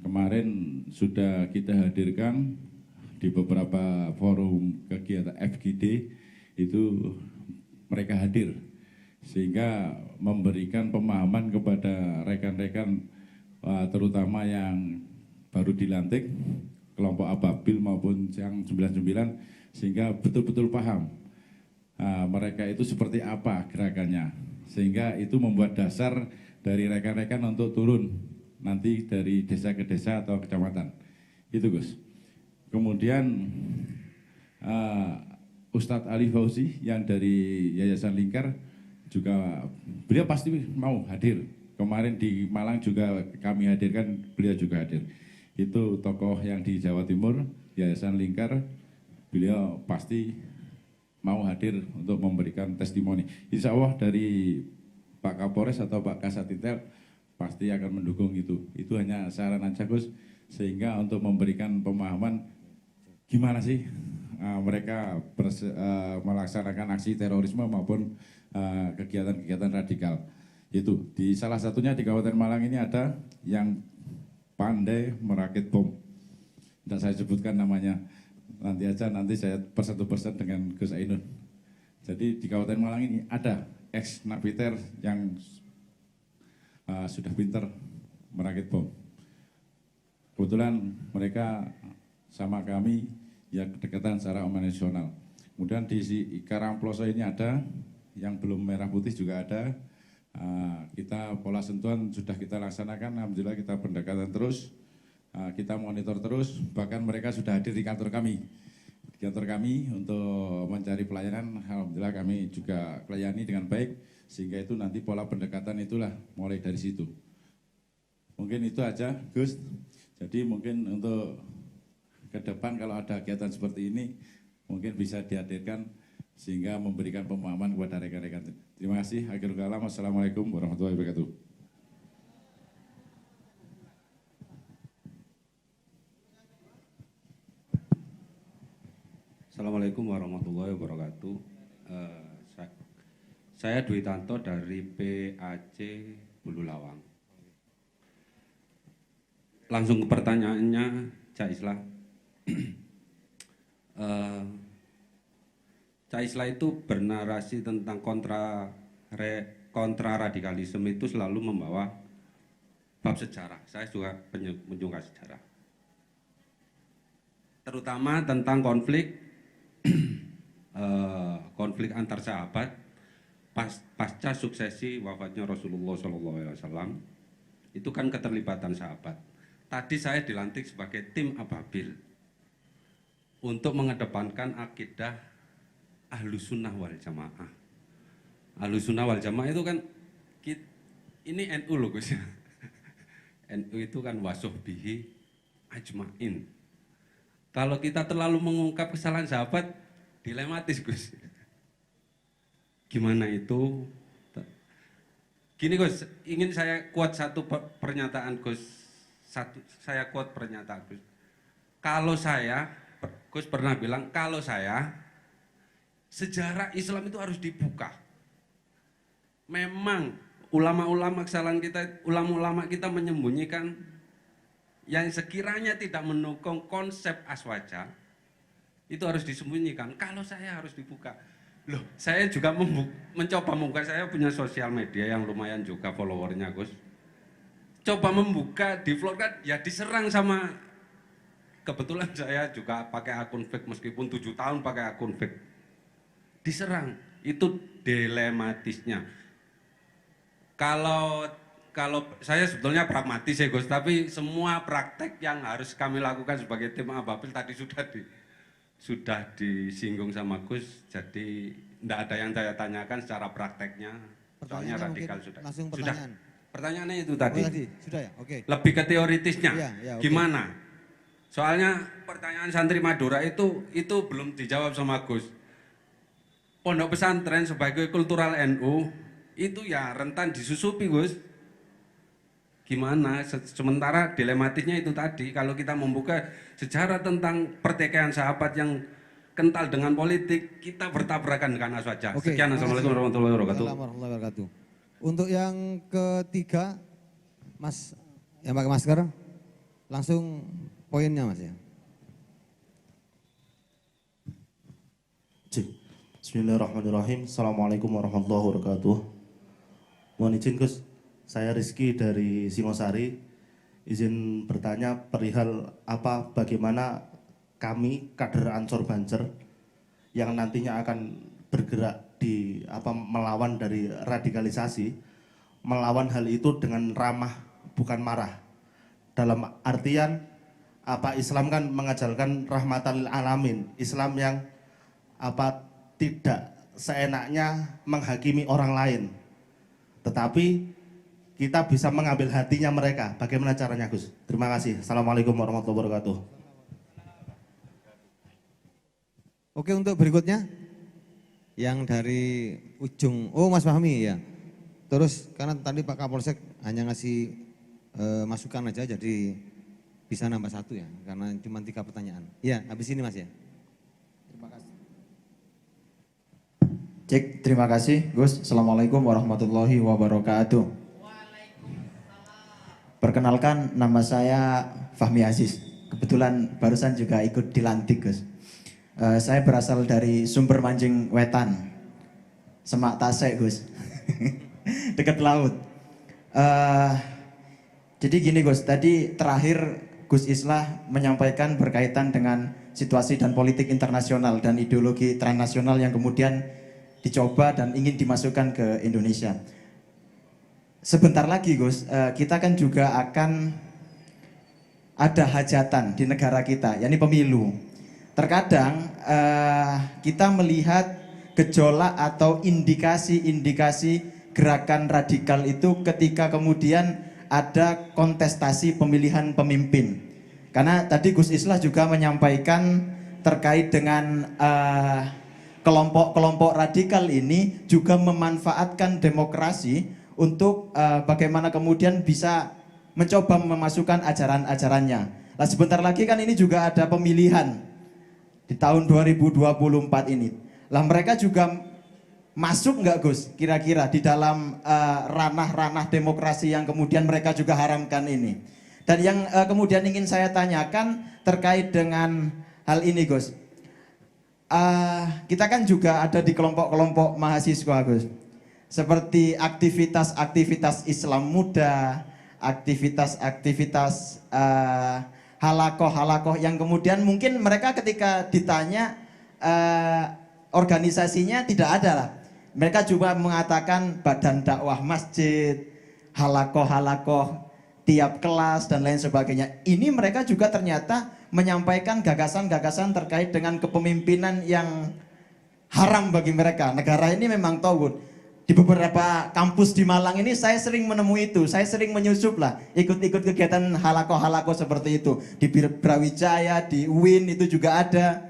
Kemarin sudah kita hadirkan di beberapa forum kegiatan FGD, itu mereka hadir. Sehingga memberikan pemahaman kepada rekan-rekan terutama yang baru dilantik, kelompok Ababil maupun yang 99, sehingga betul-betul paham mereka itu seperti apa gerakannya, sehingga itu membuat dasar dari rekan-rekan untuk turun nanti dari desa ke desa atau kecamatan. Itu Gus. Kemudian Ustadz Ali Fauzi yang dari Yayasan Lingkar juga, beliau pasti mau hadir. Kemarin di Malang juga kami hadirkan, beliau juga hadir. Itu tokoh yang di Jawa Timur, Yayasan Lingkar, beliau pasti mau hadir untuk memberikan testimoni. Insya Allah dari Pak Kapolres atau Pak Kasatitel pasti akan mendukung itu. Itu hanya saran aja Gus, sehingga untuk memberikan pemahaman gimana sih mereka melaksanakan aksi terorisme maupun kegiatan-kegiatan radikal. Itu di salah satunya di Kabupaten Malang ini ada yang pandai merakit bom. Tidak saya sebutkan namanya. Nanti saya persatu-persatu dengan Gus Ainun. Jadi di Kabupaten Malang ini ada ex-napiter yang sudah pinter merakit bom. Kebetulan mereka sama kami ya kedekatan secara nasional. Kemudian di Karangploso ini ada, yang belum merah putih juga ada. Kita pola sentuhan sudah kita laksanakan, alhamdulillah kita pendekatan terus. Kita monitor terus, bahkan mereka sudah hadir di kantor kami. Di kantor kami untuk mencari pelayanan, alhamdulillah kami juga melayani dengan baik, sehingga itu nanti pola pendekatan itulah mulai dari situ. Mungkin itu aja Gus. Jadi mungkin untuk ke depan kalau ada kegiatan seperti ini, mungkin bisa dihadirkan sehingga memberikan pemahaman kepada rekan-rekan. Terima kasih. Akhirul kalam. Wassalamualaikum warahmatullahi wabarakatuh. Assalamualaikum warahmatullahi wabarakatuh. Saya Dwi Tanto dari PAC Bululawang. Langsung ke pertanyaannya, Cak Islah. Cak Islah itu bernarasi tentang kontra radikalisme itu selalu membawa bab sejarah. Saya juga menyuka sejarah. Terutama tentang konflik antar sahabat pasca suksesi wafatnya Rasulullah SAW, itu kan keterlibatan sahabat. Tadi saya dilantik sebagai tim Ababil untuk mengedepankan akidah Ahlus Sunnah wal Jamaah. Ahlus Sunnah wal Jamaah itu kan Ini NU loh Gus. NU itu kan wasuh bihi ajmain. Kalau kita terlalu mengungkap kesalahan sahabat, dilematis Gus. Gimana itu? Gini Gus, ingin saya quote satu pernyataan Gus. Saya quote pernyataan Gus. Kalau saya, Gus pernah bilang, kalau saya, sejarah Islam itu harus dibuka. Memang ulama-ulama kesalahan kita, ulama-ulama kita menyembunyikan yang sekiranya tidak mendukung konsep aswaja, itu harus disembunyikan. Kalau saya harus dibuka. Loh, saya juga mencoba membuka, saya punya sosial media yang lumayan juga followernya Gus. Coba membuka, di vlog kan, ya diserang sama, kebetulan saya juga pakai akun fake, meskipun 7 tahun pakai akun fake. Diserang, itu dilematisnya. Kalau saya sebetulnya pragmatis ya Gus, tapi semua praktek yang harus kami lakukan sebagai tim Ababil tadi sudah disinggung sama Gus, jadi tidak ada yang saya tanyakan secara prakteknya. Soalnya radikal sudah. Langsung pertanyaan. Pertanyaannya itu tadi. Oh, tadi sudah ya, oke. Lebih ke teoritisnya. Ya, oke. Gimana? Soalnya pertanyaan santri Madura itu belum dijawab sama Gus. Pondok pesantren sebagai kultural NU itu ya rentan disusupi Gus. Gimana? Sementara dilematisnya itu tadi, kalau kita membuka sejarah tentang pertikaian sahabat yang kental dengan politik, kita bertabrakan dengan aswaja. Oke, Sekian, assalamualaikum warahmatullahi wabarakatuh. Assalamualaikum warahmatullahi wabarakatuh. Untuk yang ketiga, Mas yang pakai masker, langsung poinnya Mas ya. Bismillahirrahmanirrahim. Assalamualaikum warahmatullahi wabarakatuh. Mohon izin Gus, saya Rizky dari Singosari. Izin bertanya perihal bagaimana kami kader Ansor Banjar yang nantinya akan bergerak di melawan dari radikalisasi, melawan hal itu dengan ramah bukan marah. Dalam artian Islam kan mengajarkan rahmatan lil alamin. Islam yang tidak seenaknya menghakimi orang lain, tetapi kita bisa mengambil hatinya mereka. Bagaimana caranya Gus? Terima kasih. Assalamualaikum warahmatullahi wabarakatuh. Oke, untuk berikutnya yang dari ujung, Mas Fahmi ya. Terus karena tadi Pak Kapolsek hanya ngasih masukan aja, jadi bisa nambah 1 ya, karena cuma 3 pertanyaan. Ya, habis ini Mas ya. Terima kasih. Cek, terima kasih Gus. Assalamualaikum warahmatullahi wabarakatuh. Perkenalkan, nama saya Fahmi Aziz. Kebetulan barusan juga ikut dilantik Gus. Saya berasal dari Sumber Mancing Wetan, Semak Tasek Gus. Dekat laut. Jadi gini Gus, tadi terakhir Gus Islah menyampaikan berkaitan dengan situasi dan politik internasional dan ideologi transnasional yang kemudian dicoba dan ingin dimasukkan ke Indonesia. Sebentar lagi Gus, kita kan juga akan ada hajatan di negara kita, yakni pemilu. Terkadang kita melihat gejolak atau indikasi-indikasi gerakan radikal itu ketika kemudian ada kontestasi pemilihan pemimpin. Karena tadi Gus Islah juga menyampaikan terkait dengan kelompok-kelompok radikal ini juga memanfaatkan demokrasi untuk bagaimana kemudian bisa mencoba memasukkan ajaran-ajarannya. Nah, sebentar lagi kan ini juga ada pemilihan di tahun 2024 ini. Lah mereka juga masuk nggak Gus kira-kira di dalam ranah-ranah demokrasi yang kemudian mereka juga haramkan ini. Dan yang kemudian ingin saya tanyakan terkait dengan hal ini Gus. Kita kan juga ada di kelompok-kelompok mahasiswa Gus. Seperti aktivitas-aktivitas Islam muda, aktivitas-aktivitas halakoh-halakoh yang kemudian mungkin mereka ketika ditanya organisasinya tidak ada lah. Mereka juga mengatakan badan dakwah masjid, halakoh-halakoh tiap kelas dan lain sebagainya. Ini mereka juga ternyata menyampaikan gagasan-gagasan terkait dengan kepemimpinan yang haram bagi mereka. Negara ini memang tauhid. di beberapa kampus di Malang ini saya sering menemui itu, saya sering menyusup lah, ikut-ikut kegiatan halako-halako seperti itu. Di Brawijaya, di UIN itu juga ada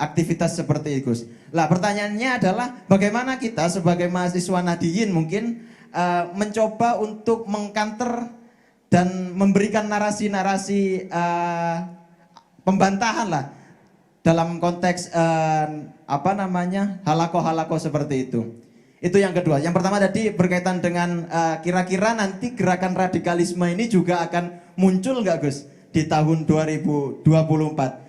aktivitas seperti itu. Lah pertanyaannya adalah bagaimana kita sebagai mahasiswa Nahdiyin mungkin mencoba untuk mengkanter dan memberikan narasi-narasi pembantahan lah dalam konteks halako-halako seperti itu. Itu yang kedua. Yang pertama tadi berkaitan dengan kira-kira nanti gerakan radikalisme ini juga akan muncul nggak Gus di tahun 2024?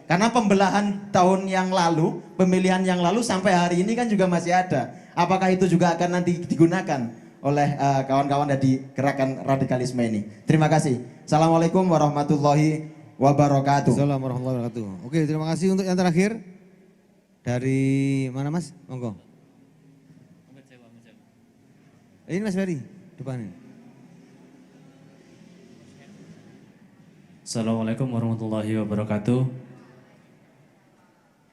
Karena pembelahan tahun yang lalu, pemilihan yang lalu sampai hari ini kan juga masih ada. Apakah itu juga akan nanti digunakan oleh kawan-kawan dari gerakan radikalisme ini? Terima kasih. Assalamualaikum warahmatullahi wabarakatuh. Assalamualaikum warahmatullahi wabarakatuh. Oke, terima kasih untuk yang terakhir. Dari mana Mas? Monggo. Ini Mas Ferry, depan ini. Assalamualaikum warahmatullahi wabarakatuh.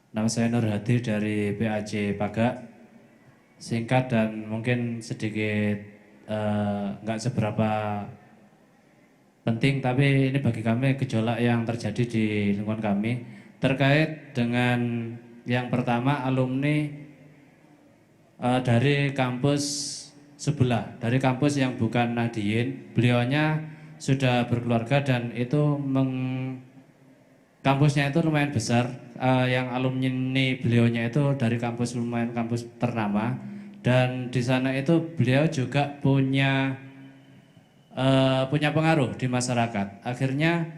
Nama saya Nur Hadi dari PAJ Pagak. Singkat dan mungkin sedikit nggak seberapa penting, tapi ini bagi kami gejolak yang terjadi di lingkungan kami terkait dengan yang pertama alumni dari kampus sebelah, dari kampus yang bukan Nahdiyin. Beliaunya sudah berkeluarga dan itu kampusnya itu lumayan besar. Yang alumni beliaunya itu dari kampus lumayan kampus ternama, dan di sana itu beliau juga punya pengaruh di masyarakat. Akhirnya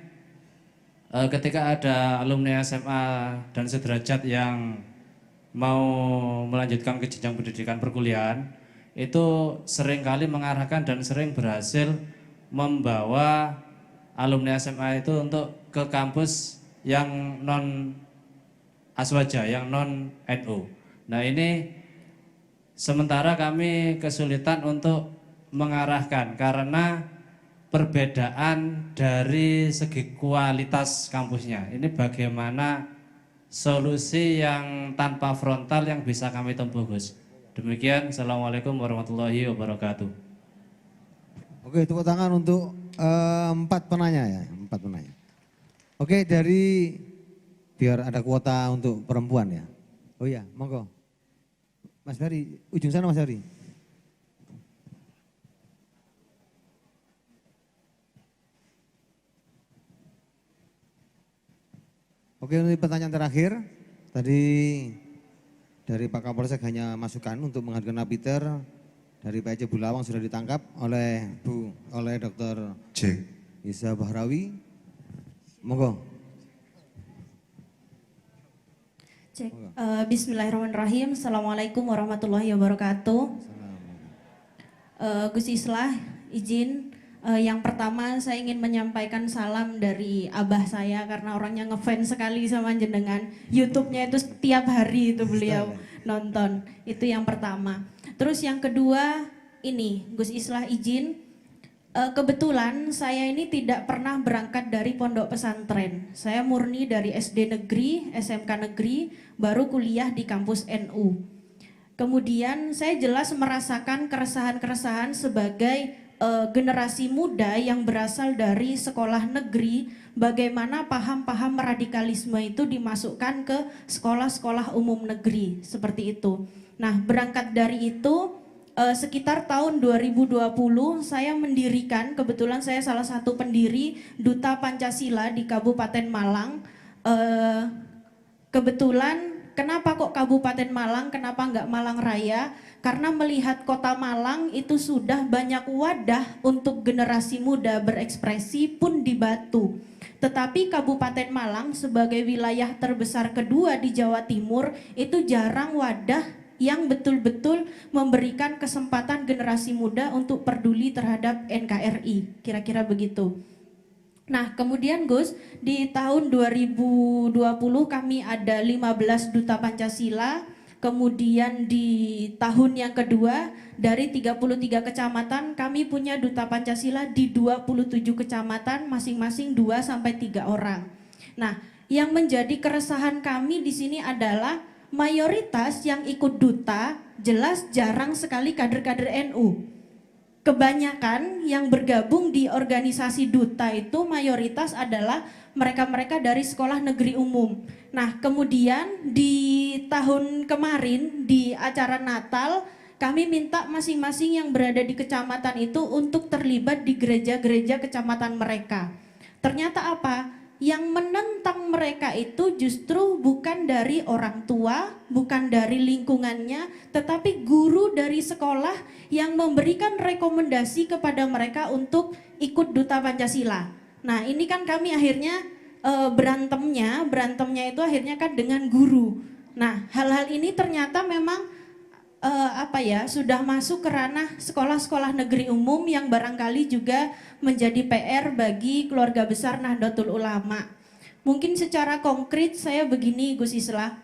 ketika ada alumni SMA dan sederajat yang mau melanjutkan ke jenjang pendidikan perkuliahan, itu seringkali mengarahkan dan sering berhasil membawa alumni SMA itu untuk ke kampus yang non Aswaja, yang non NU. Nah ini sementara kami kesulitan untuk mengarahkan karena perbedaan dari segi kualitas kampusnya. Ini bagaimana solusi yang tanpa frontal yang bisa kami tempuh, Gus. Demikian, Assalamualaikum warahmatullahi wabarakatuh. Oke, tepuk tangan untuk 4 penanya ya, 4 penanya. Oke, dari biar ada kuota untuk perempuan ya. Oh iya, monggo. Mas Ferry, ujung sana Mas Ferry. Oke, ini pertanyaan terakhir. Tadi dari Pak Kapolsek hanya masukan untuk mengajukan napiter dari PAJ Bulawang sudah ditangkap oleh Dr. Islah Bahrawi. Monggo. Cek. Bismillahirrahmanirrahim. Assalamualaikum warahmatullahi wabarakatuh. Gus Islah, izin yang pertama saya ingin menyampaikan salam dari abah saya karena orangnya ngefans sekali sama jenengan. YouTube-nya itu setiap hari itu beliau nonton. Itu yang pertama. Terus yang kedua ini Gus Islah izin. Kebetulan saya ini tidak pernah berangkat dari pondok pesantren. Saya murni dari SD negeri, SMK negeri, baru kuliah di kampus NU. Kemudian saya jelas merasakan keresahan-keresahan sebagai generasi muda yang berasal dari sekolah negeri, bagaimana paham-paham radikalisme itu dimasukkan ke sekolah-sekolah umum negeri, seperti itu. Nah, berangkat dari itu, sekitar tahun 2020 saya mendirikan, kebetulan saya salah satu pendiri Duta Pancasila di Kabupaten Malang. Kebetulan kenapa kok Kabupaten Malang, kenapa enggak Malang Raya? Karena melihat kota Malang itu sudah banyak wadah untuk generasi muda berekspresi pun di Batu. Tetapi Kabupaten Malang sebagai wilayah terbesar kedua di Jawa Timur itu jarang wadah yang betul-betul memberikan kesempatan generasi muda untuk peduli terhadap NKRI, kira-kira begitu. Nah, kemudian Gus, di tahun 2020 kami ada 15 Duta Pancasila, kemudian di tahun yang kedua dari 33 kecamatan kami punya Duta Pancasila di 27 kecamatan, masing-masing 2 sampai 3 orang. Nah, yang menjadi keresahan kami di sini adalah mayoritas yang ikut duta jelas jarang sekali kader-kader NU. Kebanyakan yang bergabung di organisasi duta itu mayoritas adalah mereka-mereka dari sekolah negeri umum. Nah, kemudian di tahun kemarin di acara Natal kami minta masing-masing yang berada di kecamatan itu untuk terlibat di gereja-gereja kecamatan mereka. Ternyata apa? Yang menentang mereka itu justru bukan dari orang tua, bukan dari lingkungannya, tetapi guru dari sekolah yang memberikan rekomendasi kepada mereka untuk ikut Duta Pancasila. Nah, ini kan kami akhirnya berantemnya itu akhirnya kan dengan guru. Nah, hal-hal ini ternyata memang sudah masuk ke ranah sekolah-sekolah negeri umum yang barangkali juga menjadi PR bagi keluarga besar Nahdlatul Ulama. Mungkin secara konkret saya begini Gus Islah,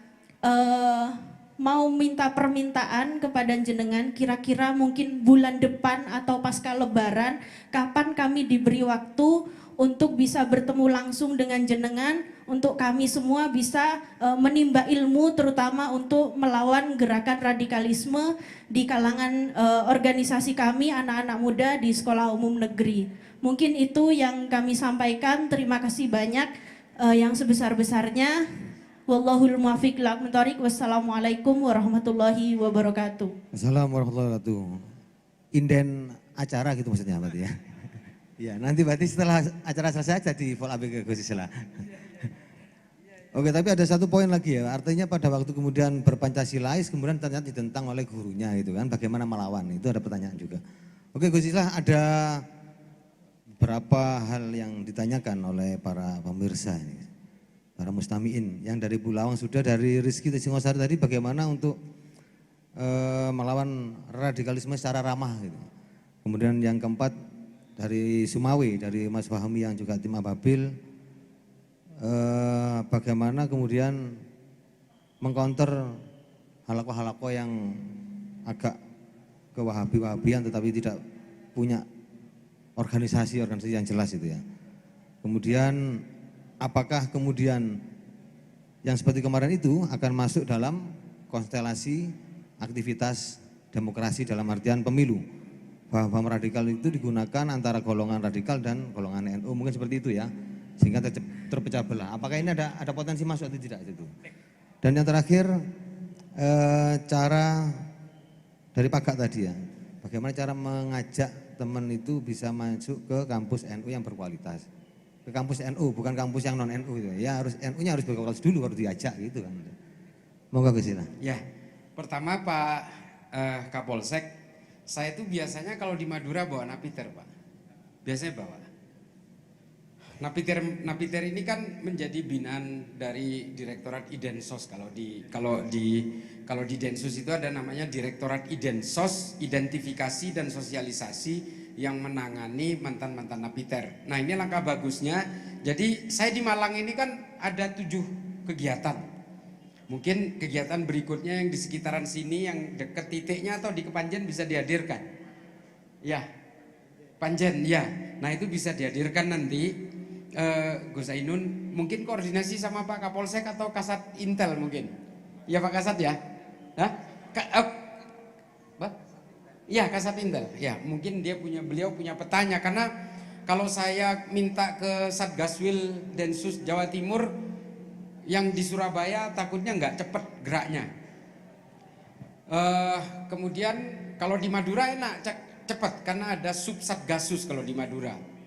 mau minta permintaan kepada jenengan kira-kira mungkin bulan depan atau pasca lebaran, kapan kami diberi waktu untuk bisa bertemu langsung dengan jenengan, untuk kami semua bisa menimba ilmu terutama untuk melawan gerakan radikalisme di kalangan organisasi kami anak-anak muda di sekolah umum negeri. Mungkin itu yang kami sampaikan, terima kasih banyak yang sebesar-besarnya. Wallahul muwaffiq ila aqwamit thoriq. Wassalamualaikum warahmatullahi wabarakatuh. Assalamualaikum warahmatullahi wabarakatuh. Inden acara gitu maksudnya berarti ya. Ya, nanti berarti setelah acara selesai jadi follow up ke Gus Islah. Oke, tapi ada satu poin lagi ya, artinya pada waktu kemudian berpancasilais kemudian ternyata ditentang oleh gurunya gitu kan, bagaimana melawan, itu ada pertanyaan juga. Oke Gus Islah, ada beberapa hal yang ditanyakan oleh para pemirsa ini, para mustamiin, yang dari Bulawang sudah, dari Rizky Singosari tadi bagaimana untuk melawan radikalisme secara ramah gitu. Kemudian yang keempat, dari Sumawi, dari Mas Fahmi yang juga tim Ababil, bagaimana kemudian mengcounter halako-halako yang agak kewahabi-wahabian tetapi tidak punya organisasi yang jelas itu ya. Kemudian apakah kemudian yang seperti kemarin itu akan masuk dalam konstelasi aktivitas demokrasi dalam artian pemilu? Paham radikal itu digunakan antara golongan radikal dan golongan NU, mungkin seperti itu ya, sehingga terpecah belah. Apakah ini ada potensi masuk atau tidak itu? Dan yang terakhir, cara dari Pak Gak tadi ya, bagaimana cara mengajak teman itu bisa masuk ke kampus NU yang berkualitas, ke kampus NU, bukan kampus yang non NU itu ya, harus NU-nya harus berkualitas dulu baru diajak gitu kan. Monggo Gus Islah. Ya, Pertama Pak Kapolsek, saya tuh biasanya kalau di Madura bawa napiter Pak, biasanya bawa. Napiter ini kan menjadi binaan dari Direktorat Idensos. Kalau di Densus itu ada namanya Direktorat Idensos, Identifikasi dan Sosialisasi, yang menangani mantan-mantan napiter. Nah ini langkah bagusnya. Jadi saya di Malang ini kan ada 7 kegiatan. Mungkin kegiatan berikutnya yang di sekitaran sini, yang dekat titiknya atau di Kepanjen bisa dihadirkan. Ya, Panjen ya. Nah itu bisa dihadirkan nanti. Gus Ainun mungkin koordinasi sama Pak Kapolsek atau Kasat Intel mungkin. Ya Pak Kasat ya. Hah? Ya Kasat Intel. Ya mungkin beliau punya petanya, karena kalau saya minta ke Satgaswil Densus Jawa Timur yang di Surabaya takutnya nggak cepet geraknya. Kemudian kalau di Madura enak cepet karena ada Subsatgasus kalau di Madura.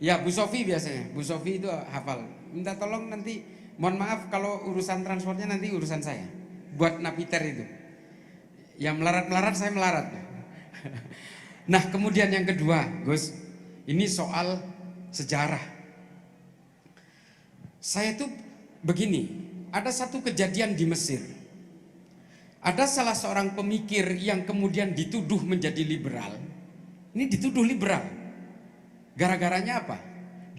Ya Bu Sofi biasanya, Bu Sofi itu hafal. Minta tolong nanti, mohon maaf kalau urusan transportnya nanti urusan saya. Buat napiter itu. Yang melarat-melarat saya melarat. Nah kemudian yang kedua Gus, ini soal sejarah. Saya tuh begini, ada satu kejadian di Mesir. Ada salah seorang pemikir yang kemudian dituduh menjadi liberal. Ini dituduh liberal. Gara-garanya apa?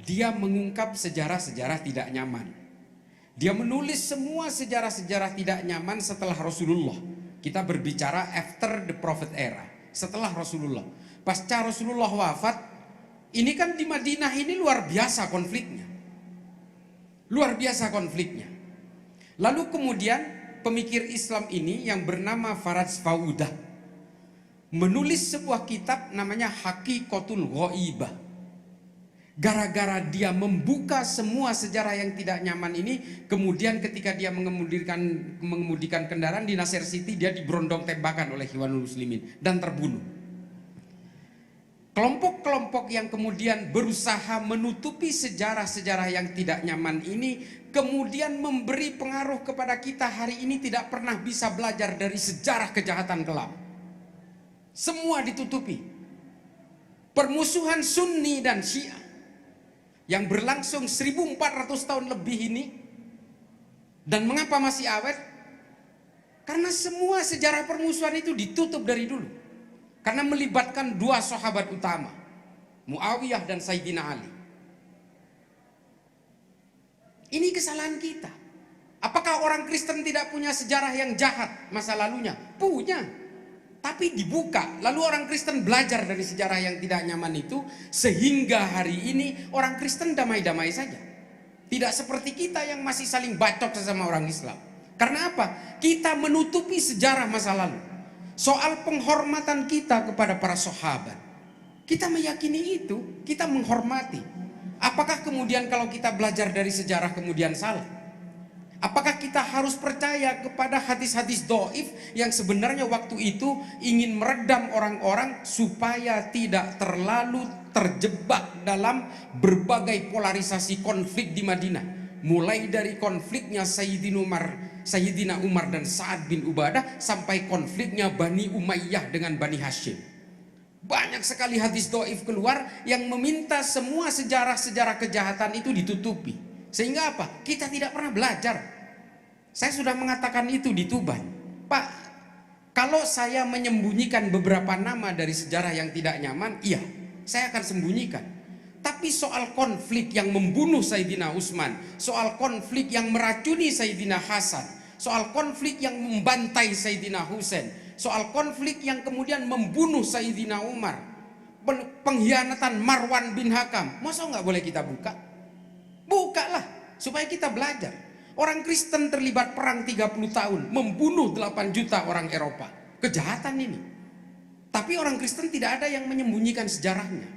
Dia mengungkap sejarah-sejarah tidak nyaman. Dia menulis semua sejarah-sejarah tidak nyaman setelah Rasulullah. Kita berbicara after the prophet era, setelah Rasulullah. Pasca Rasulullah wafat, ini kan di Madinah ini luar biasa konfliknya. Luar biasa konfliknya. Lalu kemudian pemikir Islam ini yang bernama Faraj Faudah menulis sebuah kitab namanya Haqiqatul Ghaibah. Gara-gara dia membuka semua sejarah yang tidak nyaman ini, kemudian ketika dia mengemudikan kendaraan di Nasir City, dia diberondong tembakan oleh Ikhwanul Muslimin dan terbunuh. Kelompok-kelompok yang kemudian berusaha menutupi sejarah-sejarah yang tidak nyaman ini kemudian memberi pengaruh kepada kita hari ini tidak pernah bisa belajar dari sejarah kejahatan kelam. Semua ditutupi. Permusuhan Sunni dan Syiah yang berlangsung 1400 tahun lebih ini, dan mengapa masih awet? Karena semua sejarah permusuhan itu ditutup dari dulu. Karena melibatkan dua sahabat utama, Muawiyah dan Sayyidina Ali. Ini kesalahan kita. Apakah orang Kristen tidak punya sejarah yang jahat masa lalunya? Punya. Tapi dibuka. Lalu orang Kristen belajar dari sejarah yang tidak nyaman itu, sehingga hari ini orang Kristen damai-damai saja. Tidak seperti kita yang masih saling bacok sesama orang Islam. Karena apa? Kita menutupi sejarah masa lalu. Soal penghormatan kita kepada para sahabat, kita meyakini itu, kita menghormati. Apakah kemudian kalau kita belajar dari sejarah kemudian salah? Apakah kita harus percaya kepada hadis-hadis doif yang sebenarnya waktu itu ingin meredam orang-orang supaya tidak terlalu terjebak dalam berbagai polarisasi konflik di Madinah? Mulai dari konfliknya Sayyidina Umar dan Sa'ad bin Ubadah sampai konfliknya Bani Umayyah dengan Bani Hashim. Banyak sekali hadis doif keluar yang meminta semua sejarah-sejarah kejahatan itu ditutupi. Sehingga apa? Kita tidak pernah belajar. Saya sudah mengatakan itu di Tuban. Pak, kalau saya menyembunyikan beberapa nama dari sejarah yang tidak nyaman, iya, saya akan sembunyikan. Tapi soal konflik yang membunuh Sayyidina Utsman, soal konflik yang meracuni Sayyidina Hasan, soal konflik yang membantai Sayyidina Husain, soal konflik yang kemudian membunuh Sayyidina Umar, pengkhianatan Marwan bin Hakam, masa nggak boleh kita buka? Bukalah supaya kita belajar. Orang Kristen terlibat perang 30 tahun, membunuh 8 juta orang Eropa. Kejahatan ini. Tapi orang Kristen tidak ada yang menyembunyikan sejarahnya.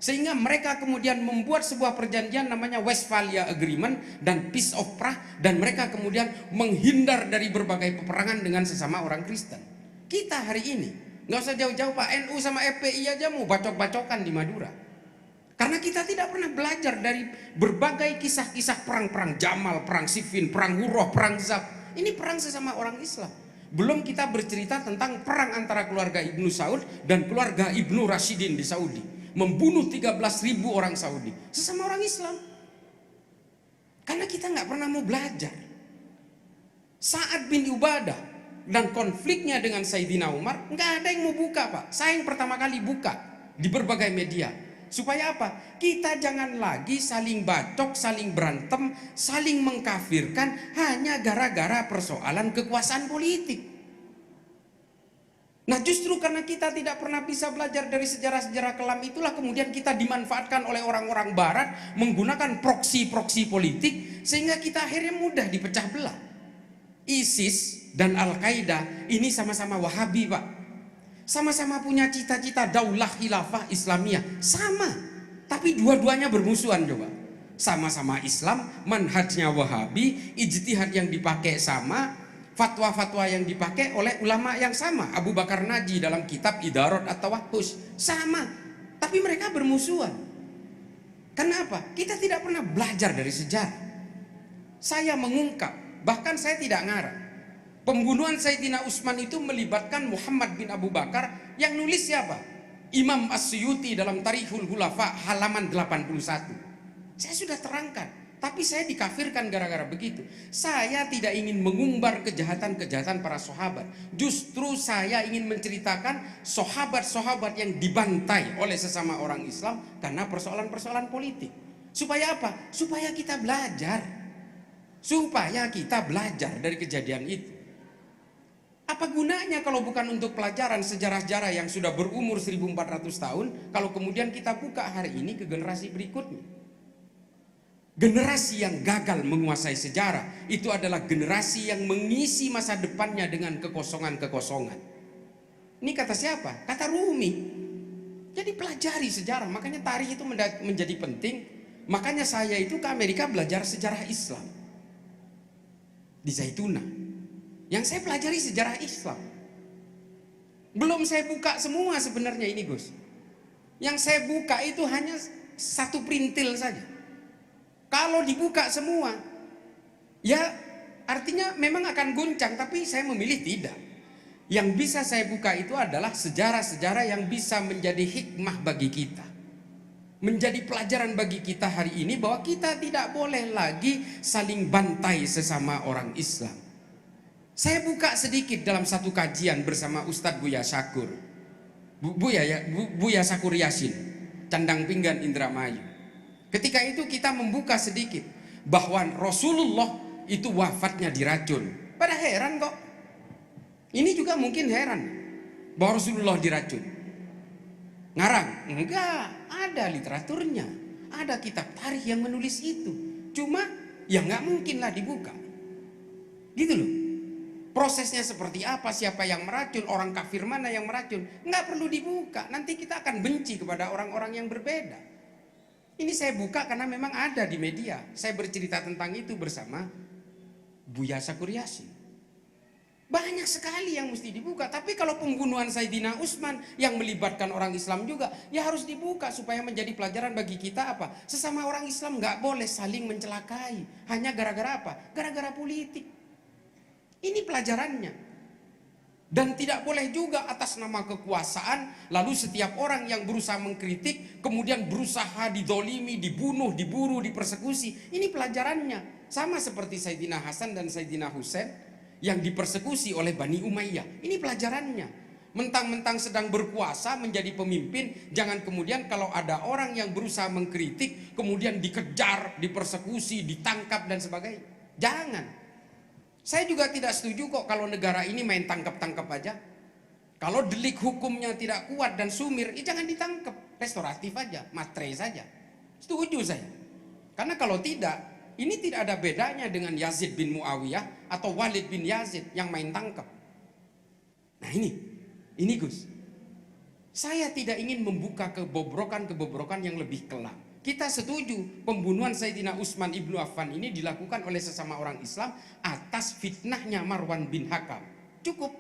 Sehingga mereka kemudian membuat sebuah perjanjian namanya Westphalia Agreement dan Peace of Prague, dan mereka kemudian menghindar dari berbagai peperangan dengan sesama orang Kristen. Kita hari ini nggak usah jauh-jauh Pak, NU sama FPI aja mau bacok-bacokan di Madura. Karena kita tidak pernah belajar dari berbagai kisah-kisah perang-perang Jamal, perang Siffin, perang Hurrah, perang Zab. Ini perang sesama orang Islam. Belum kita bercerita tentang perang antara keluarga Ibnu Saud dan keluarga Ibnu Rashidin di Saudi, membunuh 13.000 orang Saudi, sesama orang Islam. Karena kita nggak pernah mau belajar. Sa'ad bin Ubadah dan konfliknya dengan Sayyidina Umar, nggak ada yang mau buka Pak. Saya yang pertama kali buka di berbagai media. Supaya apa? Kita jangan lagi saling bacok, saling berantem, saling mengkafirkan hanya gara-gara persoalan kekuasaan politik. Nah justru karena kita tidak pernah bisa belajar dari sejarah-sejarah kelam itulah kemudian kita dimanfaatkan oleh orang-orang barat menggunakan proksi-proksi politik sehingga kita akhirnya mudah dipecah belah. ISIS dan Al-Qaeda ini sama-sama Wahabi Pak. Sama-sama punya cita-cita daulah khilafah Islamiyah. Sama. Tapi dua-duanya bermusuhan coba. Sama-sama Islam, manhajnya Wahabi, ijtihad yang dipakai sama, fatwa-fatwa yang dipakai oleh ulama yang sama. Abu Bakar Naji dalam kitab Idarat at-Tawahhush sama, tapi mereka bermusuhan. Kenapa? Kita tidak pernah belajar dari sejarah. Saya mengungkap, bahkan saya tidak ngarang. Pembunuhan Sayyidina Utsman itu melibatkan Muhammad bin Abu Bakar, yang nulis siapa? Imam As-Suyuti dalam Tarikhul Khulafa halaman 81. Saya sudah terangkan. Tapi saya dikafirkan gara-gara begitu. Saya tidak ingin mengumbar kejahatan-kejahatan para sahabat. Justru saya ingin menceritakan sahabat-sahabat yang dibantai oleh sesama orang Islam karena persoalan-persoalan politik. Supaya apa? Supaya kita belajar. Supaya kita belajar dari kejadian itu. Apa gunanya kalau bukan untuk pelajaran sejarah-sejarah yang sudah berumur 1400 tahun, kalau kemudian kita buka hari ini ke generasi berikutnya. Generasi yang gagal menguasai sejarah itu adalah generasi yang mengisi masa depannya dengan kekosongan-kekosongan. Ini kata siapa? Kata Rumi. Jadi pelajari sejarah, makanya tarikh itu menjadi penting. Makanya saya itu ke Amerika belajar sejarah Islam di Zaytuna. Yang saya pelajari sejarah Islam. Belum saya buka semua sebenarnya ini, Gus. Yang saya buka itu hanya satu perintil saja. Kalau dibuka semua, ya artinya memang akan goncang, tapi saya memilih tidak. Yang bisa saya buka itu adalah sejarah-sejarah yang bisa menjadi hikmah bagi kita. Menjadi pelajaran bagi kita hari ini bahwa kita tidak boleh lagi saling bantai sesama orang Islam. Saya buka sedikit dalam satu kajian bersama Ustadz Buya Syakur. Buya Syakur Yasin, Candang Pinggan Indramayu. Ketika itu kita membuka sedikit bahwa Rasulullah itu wafatnya diracun. Pada heran kok. Ini juga mungkin heran bahwa Rasulullah diracun. Ngarang? Enggak, ada literaturnya. Ada kitab tarikh yang menulis itu. Cuma ya nggak mungkin lah dibuka. Gitu loh. Prosesnya seperti apa, siapa yang meracun, orang kafir mana yang meracun, nggak perlu dibuka. Nanti kita akan benci kepada orang-orang yang berbeda. Ini saya buka karena memang ada di media. Saya bercerita tentang itu bersama Buya Syakur Yasin. Banyak sekali yang mesti dibuka. Tapi kalau pembunuhan Sayyidina Utsman yang melibatkan orang Islam juga, ya harus dibuka supaya menjadi pelajaran bagi kita apa? Sesama orang Islam nggak boleh saling mencelakai. Hanya gara-gara apa? Gara-gara politik. Ini pelajarannya. Dan tidak boleh juga atas nama kekuasaan lalu setiap orang yang berusaha mengkritik kemudian berusaha didolimi, dibunuh, diburu, dipersekusi. Ini pelajarannya. Sama seperti Sayyidina Hasan dan Sayyidina Husain yang dipersekusi oleh Bani Umayyah. Ini pelajarannya. Mentang-mentang sedang berkuasa menjadi pemimpin, jangan kemudian kalau ada orang yang berusaha mengkritik kemudian dikejar, dipersekusi, ditangkap dan sebagainya. Jangan. Saya juga tidak setuju kok kalau negara ini main tangkap-tangkap aja. Kalau delik hukumnya tidak kuat dan sumir, jangan ditangkap. Restoratif aja, matre saja. Setuju saya. Karena kalau tidak, ini tidak ada bedanya dengan Yazid bin Muawiyah atau Walid bin Yazid yang main tangkap. Nah ini Gus. Saya tidak ingin membuka kebobrokan-kebobrokan yang lebih kelam. Kita setuju pembunuhan Sayyidina Utsman ibnu Affan ini dilakukan oleh sesama orang Islam atas fitnahnya Marwan bin Hakam. Cukup.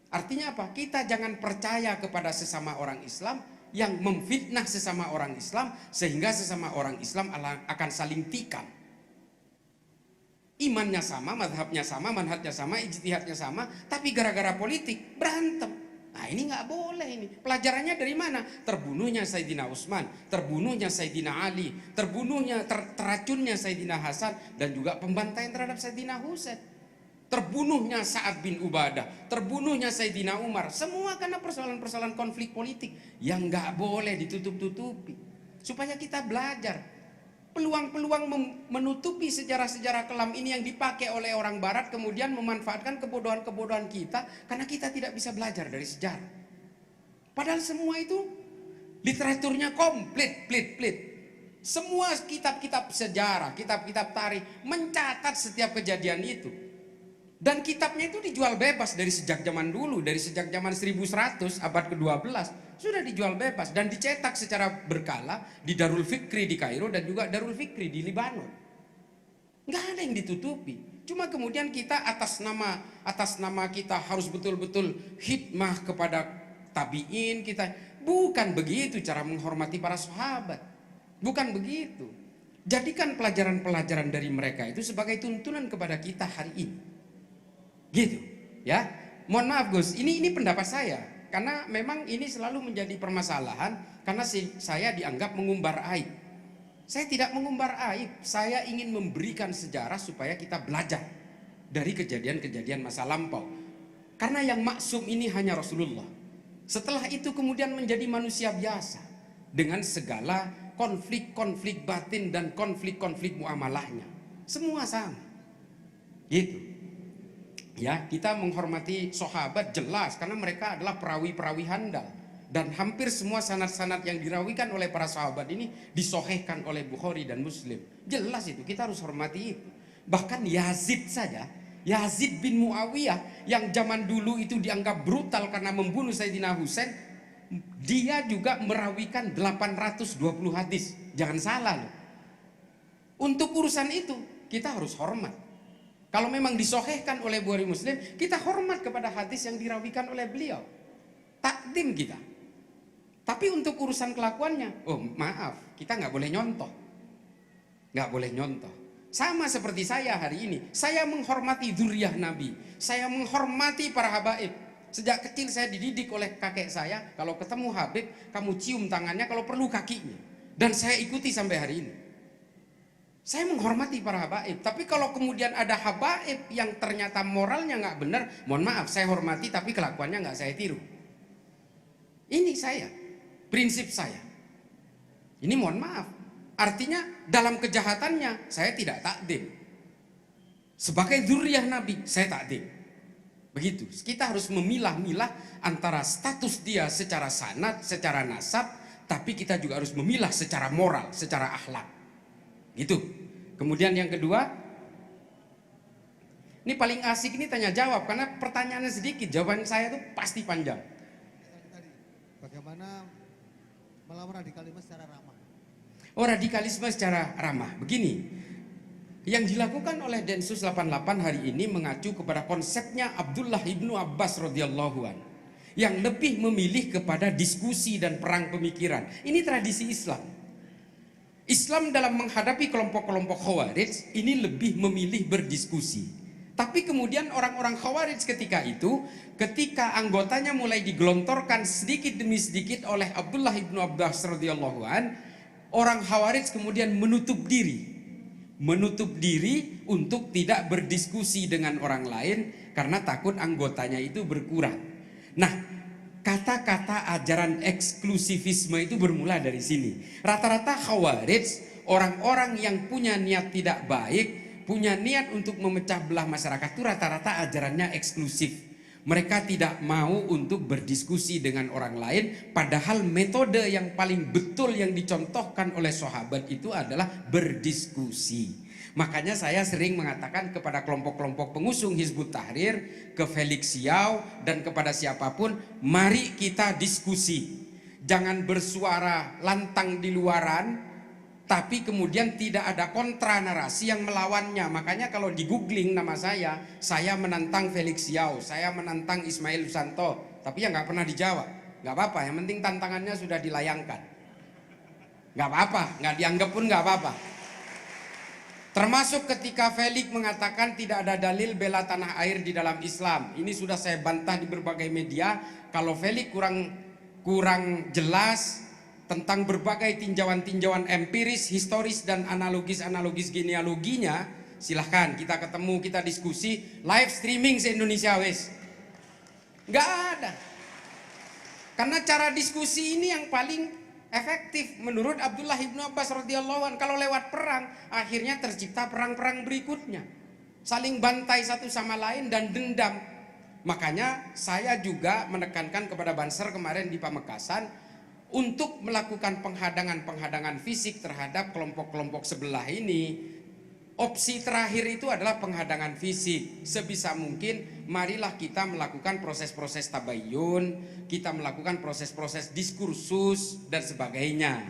Artinya apa? Kita jangan percaya kepada sesama orang Islam yang memfitnah sesama orang Islam sehingga sesama orang Islam akan saling tikam. Imannya sama, madhabnya sama, manhajnya sama, ijtihadnya sama, tapi gara-gara politik berantem. Nah ini nggak boleh ini. Pelajarannya dari mana? Terbunuhnya Sayyidina Utsman, terbunuhnya Sayyidina Ali, teracunnya Sayyidina Hasan dan juga pembantaian terhadap Sayyidina Husain. Terbunuhnya Sa'ad bin Ubadah, terbunuhnya Sayyidina Umar. Semua karena persoalan-persoalan konflik politik yang nggak boleh ditutup-tutupi. Supaya kita belajar. Peluang-peluang menutupi sejarah-sejarah kelam ini yang dipakai oleh orang barat kemudian memanfaatkan kebodohan-kebodohan kita karena kita tidak bisa belajar dari sejarah. Padahal semua itu literaturnya komplit, semua kitab-kitab sejarah, kitab-kitab tarikh mencatat setiap kejadian itu. Dan kitabnya itu dijual bebas dari sejak zaman dulu, dari sejak zaman 1100 abad ke-12 sudah dijual bebas dan dicetak secara berkala di Darul Fikri di Kairo dan juga Darul Fikri di Libanon. Nggak ada yang ditutupi. Cuma kemudian kita atas nama kita harus betul-betul khidmah kepada tabi'in kita. Bukan begitu cara menghormati para sahabat. Bukan begitu. Jadikan pelajaran-pelajaran dari mereka itu sebagai tuntunan kepada kita hari ini. Gitu, ya. Mohon maaf Gus, ini pendapat saya karena memang ini selalu menjadi permasalahan karena saya dianggap mengumbar aib. Saya tidak mengumbar aib, saya ingin memberikan sejarah supaya kita belajar dari kejadian-kejadian masa lampau. Karena yang maksum ini hanya Rasulullah. Setelah itu kemudian menjadi manusia biasa dengan segala konflik-konflik batin dan konflik-konflik muamalahnya. Semua sama. Gitu. Ya, kita menghormati sahabat jelas karena mereka adalah perawi-perawi handal. Dan hampir semua sanad-sanad yang dirawikan oleh para sahabat ini disohehkan oleh Bukhari dan Muslim. Jelas itu, kita harus hormati itu. Bahkan Yazid saja, Yazid bin Muawiyah yang zaman dulu itu dianggap brutal karena membunuh Sayyidina Husain, dia juga merawikan 820 hadis. Jangan salah loh. Untuk urusan itu kita harus hormat. Kalau memang disohehkan oleh Bukhari Muslim, kita hormat kepada hadis yang dirawikan oleh beliau. Takdim kita. Tapi untuk urusan kelakuannya, oh maaf, kita nggak boleh nyontoh. Nggak boleh nyontoh. Sama seperti saya hari ini, saya menghormati dzurriyyah Nabi. Saya menghormati para habaib. Sejak kecil saya dididik oleh kakek saya, kalau ketemu Habib, kamu cium tangannya, kalau perlu kakinya. Dan saya ikuti sampai hari ini. Saya menghormati para habaib, tapi kalau kemudian ada habaib yang ternyata moralnya nggak benar, mohon maaf, saya hormati tapi kelakuannya nggak saya tiru. Ini saya, prinsip saya. Ini mohon maaf, artinya dalam kejahatannya saya tidak takdim. Sebagai dzurriyyah Nabi, saya takdim. Begitu, kita harus memilah-milah antara status dia secara sanad, secara nasab, tapi kita juga harus memilah secara moral, secara akhlak. Gitu. Kemudian yang kedua, ini paling asik, ini tanya jawab karena pertanyaannya sedikit, jawaban saya itu pasti panjang. Bagaimana melawan radikalisme secara ramah? Oh, radikalisme secara ramah. Begini, yang dilakukan oleh Densus 88 hari ini mengacu kepada konsepnya Abdullah ibnu Abbas radhiyallahu an, yang lebih memilih kepada diskusi dan perang pemikiran. Ini tradisi Islam. Islam dalam menghadapi kelompok-kelompok Khawarij ini lebih memilih berdiskusi. Tapi kemudian orang-orang Khawarij ketika itu, ketika anggotanya mulai digelontorkan sedikit demi sedikit oleh Abdullah ibnu Abbas radhiyallahu an, orang Khawarij kemudian menutup diri untuk tidak berdiskusi dengan orang lain karena takut anggotanya itu berkurang. Nah, kata-kata ajaran eksklusivisme itu bermula dari sini. Rata-rata Khawarij, orang-orang yang punya niat tidak baik, punya niat untuk memecah belah masyarakat itu rata-rata ajarannya eksklusif. Mereka tidak mau untuk berdiskusi dengan orang lain, padahal metode yang paling betul yang dicontohkan oleh sahabat itu adalah berdiskusi. Makanya saya sering mengatakan kepada kelompok-kelompok pengusung Hizbut Tahrir, ke Felix Xiao dan kepada siapapun, mari kita diskusi. Jangan bersuara lantang di luaran, tapi kemudian tidak ada kontra narasi yang melawannya. Makanya kalau di googling nama saya menantang Felix Xiao, saya menantang Ismail Susanto, tapi ya nggak pernah dijawab. Nggak apa-apa, yang penting tantangannya sudah dilayangkan. Nggak apa-apa, nggak dianggap pun nggak apa-apa. Termasuk ketika Felix mengatakan tidak ada dalil bela tanah air di dalam Islam. Ini sudah saya bantah di berbagai media. Kalau Felix kurang jelas tentang berbagai tinjauan-tinjauan empiris, historis dan analogis genealoginya, silahkan kita ketemu, kita diskusi, live streaming se-Indonesia wes. Nggak ada. Karena cara diskusi ini yang paling efektif menurut Abdullah ibnu Abbas radhiyallahu an. Kalau lewat perang, akhirnya tercipta perang-perang berikutnya, saling bantai satu sama lain dan dendam. Makanya saya juga menekankan kepada Banser kemarin di Pamekasan untuk melakukan penghadangan fisik terhadap kelompok-kelompok sebelah ini. Opsi terakhir itu adalah penghadangan fisik. Sebisa mungkin marilah kita melakukan proses-proses tabayyun, kita melakukan proses-proses diskursus dan sebagainya.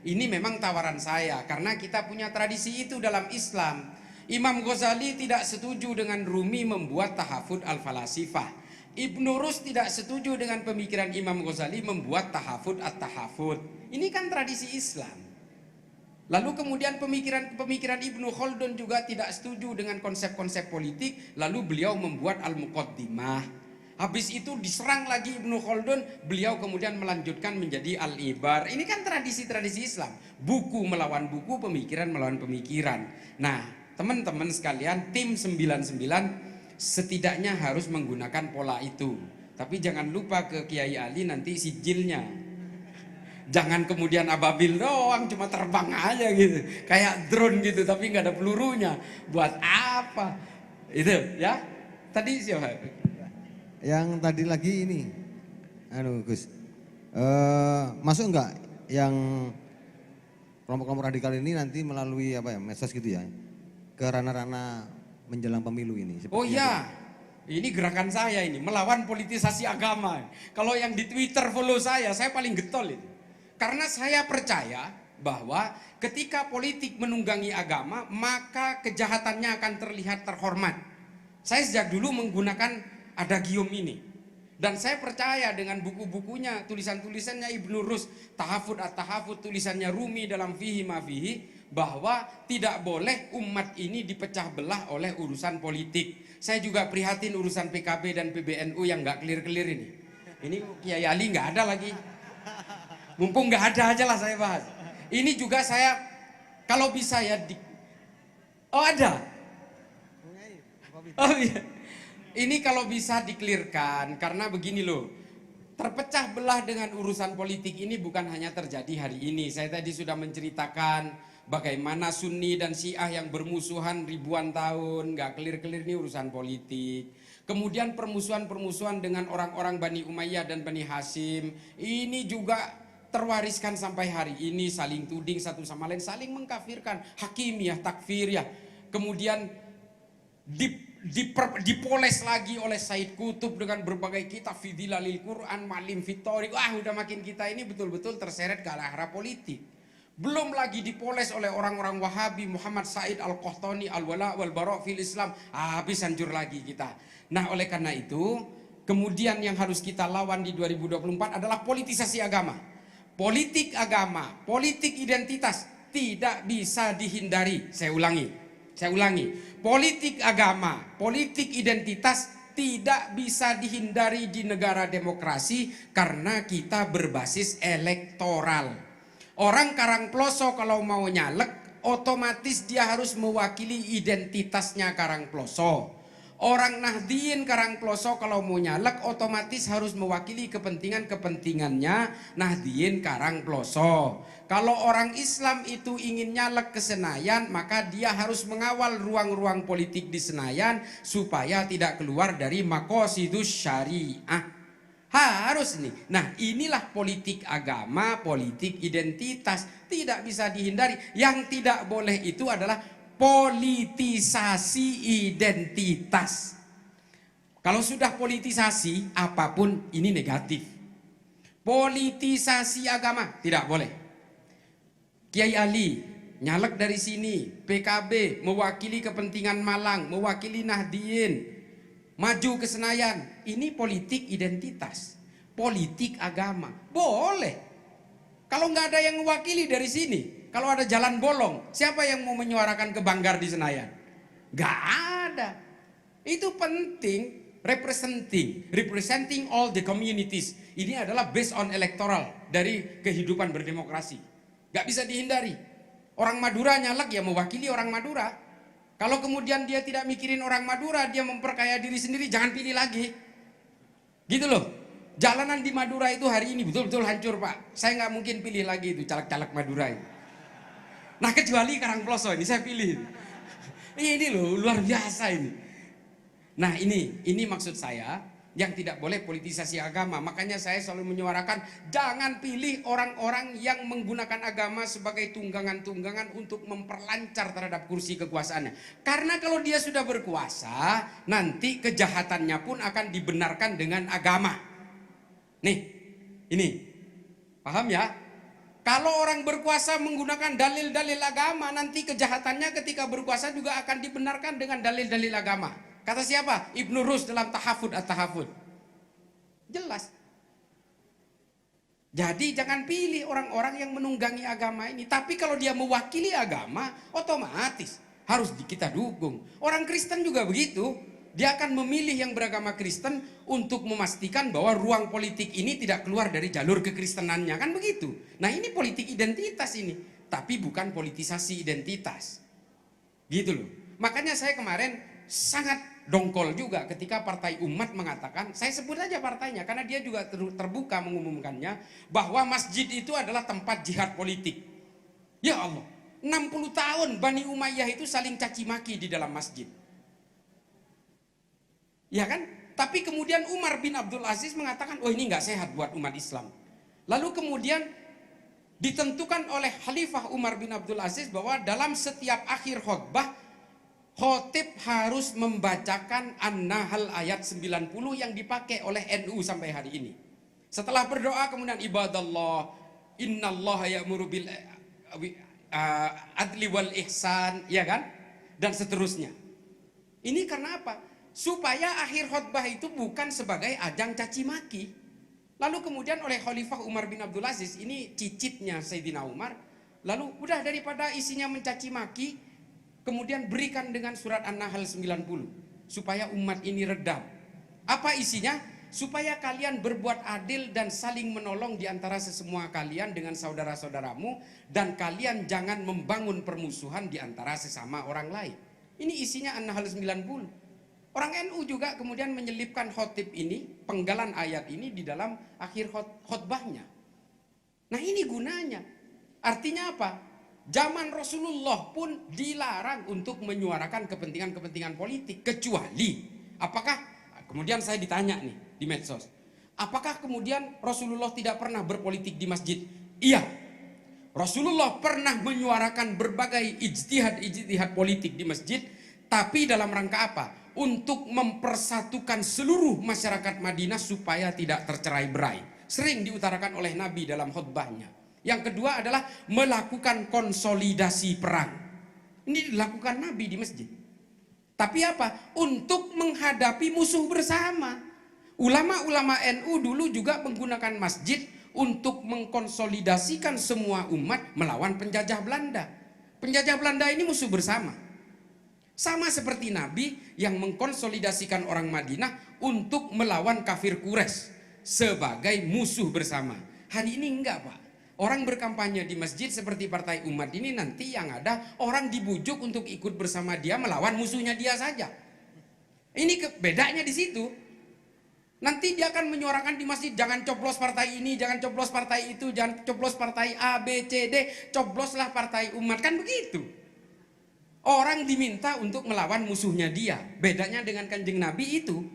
Ini memang tawaran saya karena kita punya tradisi itu dalam Islam. Imam Ghazali tidak setuju dengan Rumi membuat tahafud al-falasifah. Ibnu Rus tidak setuju dengan pemikiran Imam Ghazali membuat tahafud at-tahafud. Ini kan tradisi Islam. Lalu kemudian pemikiran Ibnu Khaldun juga tidak setuju dengan konsep-konsep politik. Lalu beliau membuat Al-Muqaddimah. Habis itu diserang lagi Ibnu Khaldun. Beliau kemudian melanjutkan menjadi Al-Ibar. Ini kan tradisi-tradisi Islam. Buku melawan buku, pemikiran melawan pemikiran. Nah, teman-teman sekalian, tim 99 setidaknya harus menggunakan pola itu. Tapi jangan lupa ke Kiai Ali nanti sijilnya. Jangan kemudian ababil doang, cuma terbang aja gitu, kayak drone gitu, tapi nggak ada pelurunya. Buat apa? Itu ya. Tadi siapa? Yang tadi lagi ini, Gus, Masuk enggak yang kelompok-kelompok radikal ini nanti melalui apa ya, medsos gitu ya, ke ranah-ranah menjelang pemilu ini? Oh iya, ini gerakan saya ini, melawan politisasi agama. Kalau yang di Twitter follow saya paling getol itu. Karena saya percaya bahwa ketika politik menunggangi agama, maka kejahatannya akan terlihat terhormat. Saya sejak dulu menggunakan adagium ini. Dan saya percaya dengan buku-bukunya, tulisan-tulisannya Ibnu Rus, Tahafud at-Tahafud, tulisannya Rumi dalam Fihi ma Fihi, bahwa tidak boleh umat ini dipecah belah oleh urusan politik. Saya juga prihatin urusan PKB dan PBNU yang nggak clear-clear ini. Ini Kiai Ali nggak ada lagi. Mumpung nggak ada aja lah saya bahas. Ini juga saya, kalau bisa ya oh ada. Oh iya. Ini kalau bisa diklirkan, karena begini loh, terpecah belah dengan urusan politik ini bukan hanya terjadi hari ini. Saya tadi sudah menceritakan bagaimana Sunni dan Syiah yang bermusuhan ribuan tahun, gak clear-clear ini urusan politik. Kemudian permusuhan-permusuhan dengan orang-orang Bani Umayyah dan Bani Hashim, ini juga terwariskan sampai hari ini, saling tuding satu sama lain, saling mengkafirkan, hakimiyah, takfiriyah. Kemudian dipoles lagi oleh Said Qutb dengan berbagai kitab Fidilalil Quran, Malim Fitori. Wah, udah makin kita ini betul-betul terseret ke arah politik. Belum lagi dipoles oleh orang-orang Wahabi, Muhammad Said Al-Qahtani, Al-Wala wal Bara' fil Islam. Habis hancur lagi kita. Nah, oleh karena itu, kemudian yang harus kita lawan di 2024 adalah politisasi agama. Politik agama, politik identitas tidak bisa dihindari. Saya ulangi. Politik agama, politik identitas tidak bisa dihindari di negara demokrasi karena kita berbasis elektoral. Orang Karangploso kalau mau nyalek, otomatis dia harus mewakili identitasnya Karangploso. Orang Nahdien Karangploso kalau mau nyalek, otomatis harus mewakili kepentingan-kepentingannya Nahdien Karangploso. Kalau orang Islam itu ingin nyalek ke Senayan, maka dia harus mengawal ruang-ruang politik di Senayan supaya tidak keluar dari maqasidus syariah. Harus nih. Nah, inilah politik agama, politik identitas. Tidak bisa dihindari. Yang tidak boleh itu adalah politisasi identitas. Kalau sudah politisasi, apapun ini negatif. Politisasi agama tidak boleh. Kiai Ali nyalek dari sini, PKB mewakili kepentingan Malang, mewakili Nahdien, maju ke Senayan. Ini politik identitas, politik agama. Boleh. Kalau nggak ada yang mewakili dari sini, kalau ada jalan bolong, siapa yang mau menyuarakan ke Banggar di Senayan? Nggak ada. Itu penting. Representing all the communities. Ini adalah based on electoral dari kehidupan berdemokrasi. Gak bisa dihindari. Orang Madura nyalek ya mewakili orang Madura. Kalau kemudian dia tidak mikirin orang Madura, dia memperkaya diri sendiri, jangan pilih lagi. Gitu loh. Jalanan di Madura itu hari ini betul-betul hancur, Pak. Saya nggak mungkin pilih lagi itu caleg-caleg Madura itu. Nah, kecuali Karangploso ini saya pilih. Ini loh luar biasa ini. Nah, ini maksud saya. Yang tidak boleh politisasi agama. Makanya saya selalu menyuarakan jangan pilih orang-orang yang menggunakan agama sebagai tunggangan-tunggangan untuk memperlancar terhadap kursi kekuasaannya. Karena kalau dia sudah berkuasa, nanti kejahatannya pun akan dibenarkan dengan agama. Nih, ini paham ya? Kalau orang berkuasa menggunakan dalil-dalil agama, nanti kejahatannya ketika berkuasa juga akan dibenarkan dengan dalil-dalil agama. Kata siapa? Ibnu Rus dalam Tahafud at-Tahafud. Jelas. Jadi jangan pilih orang-orang yang menunggangi agama ini. Tapi kalau dia mewakili agama, otomatis harus kita dukung. Orang Kristen juga begitu. Dia akan memilih yang beragama Kristen untuk memastikan bahwa ruang politik ini tidak keluar dari jalur kekristenannya. Kan begitu. Nah, ini politik identitas ini. Tapi bukan politisasi identitas. Gitu loh. Makanya saya kemarin sangat dongkol juga ketika Partai Umat mengatakan, saya sebut aja partainya karena dia juga terbuka mengumumkannya, bahwa masjid itu adalah tempat jihad politik. Ya Allah, 60 tahun Bani Umayyah itu saling caci maki di dalam masjid. Ya kan? Tapi kemudian Umar bin Abdul Aziz mengatakan, oh ini nggak sehat buat umat Islam. Lalu kemudian ditentukan oleh Khalifah Umar bin Abdul Aziz bahwa dalam setiap akhir khutbah, khotib harus membacakan An-Nahl ayat 90 yang dipakai oleh NU sampai hari ini. Setelah berdoa kemudian ibadallah, innallaha ya'muru bil adli wal ihsan, ya kan? Dan seterusnya. Ini karena apa? Supaya akhir khutbah itu bukan sebagai ajang caci maki. Lalu kemudian oleh Khalifah Umar bin Abdul Aziz, ini cicitnya Sayyidina Umar, lalu udah daripada isinya mencaci maki, kemudian berikan dengan surat An-Nahl 90 supaya umat ini redam. Apa isinya? Supaya kalian berbuat adil dan saling menolong di antara sesemua kalian dengan saudara-saudaramu, dan kalian jangan membangun permusuhan di antara sesama orang lain. Ini isinya An-Nahl 90. Orang NU juga kemudian menyelipkan khotib ini, penggalan ayat ini di dalam akhir khutbahnya. Nah ini gunanya. Artinya apa? Zaman Rasulullah pun dilarang untuk menyuarakan kepentingan-kepentingan politik. Kecuali, apakah, kemudian saya ditanya nih di medsos, apakah kemudian Rasulullah tidak pernah berpolitik di masjid? Iya. Rasulullah pernah menyuarakan berbagai ijtihad politik di masjid, tapi dalam rangka apa? Untuk mempersatukan seluruh masyarakat Madinah supaya tidak tercerai-berai. Sering diutarakan oleh Nabi dalam khutbahnya. Yang kedua adalah melakukan konsolidasi perang. Ini dilakukan Nabi di masjid. Tapi apa? Untuk menghadapi musuh bersama. Ulama-ulama NU dulu juga menggunakan masjid untuk mengkonsolidasikan semua umat melawan penjajah Belanda. Penjajah Belanda ini musuh bersama. Sama seperti Nabi yang mengkonsolidasikan orang Madinah untuk melawan kafir Quraisy sebagai musuh bersama. Hari ini enggak, Pak. Orang berkampanye di masjid seperti Partai Umat ini, nanti yang ada orang dibujuk untuk ikut bersama dia melawan musuhnya dia saja. Ini bedanya di situ. Nanti dia akan menyuarakan di masjid, jangan coblos partai ini, jangan coblos partai itu, jangan coblos partai A, B, C, D, cobloslah Partai Umat. Kan begitu. Orang diminta untuk melawan musuhnya dia. Bedanya dengan Kanjeng Nabi itu,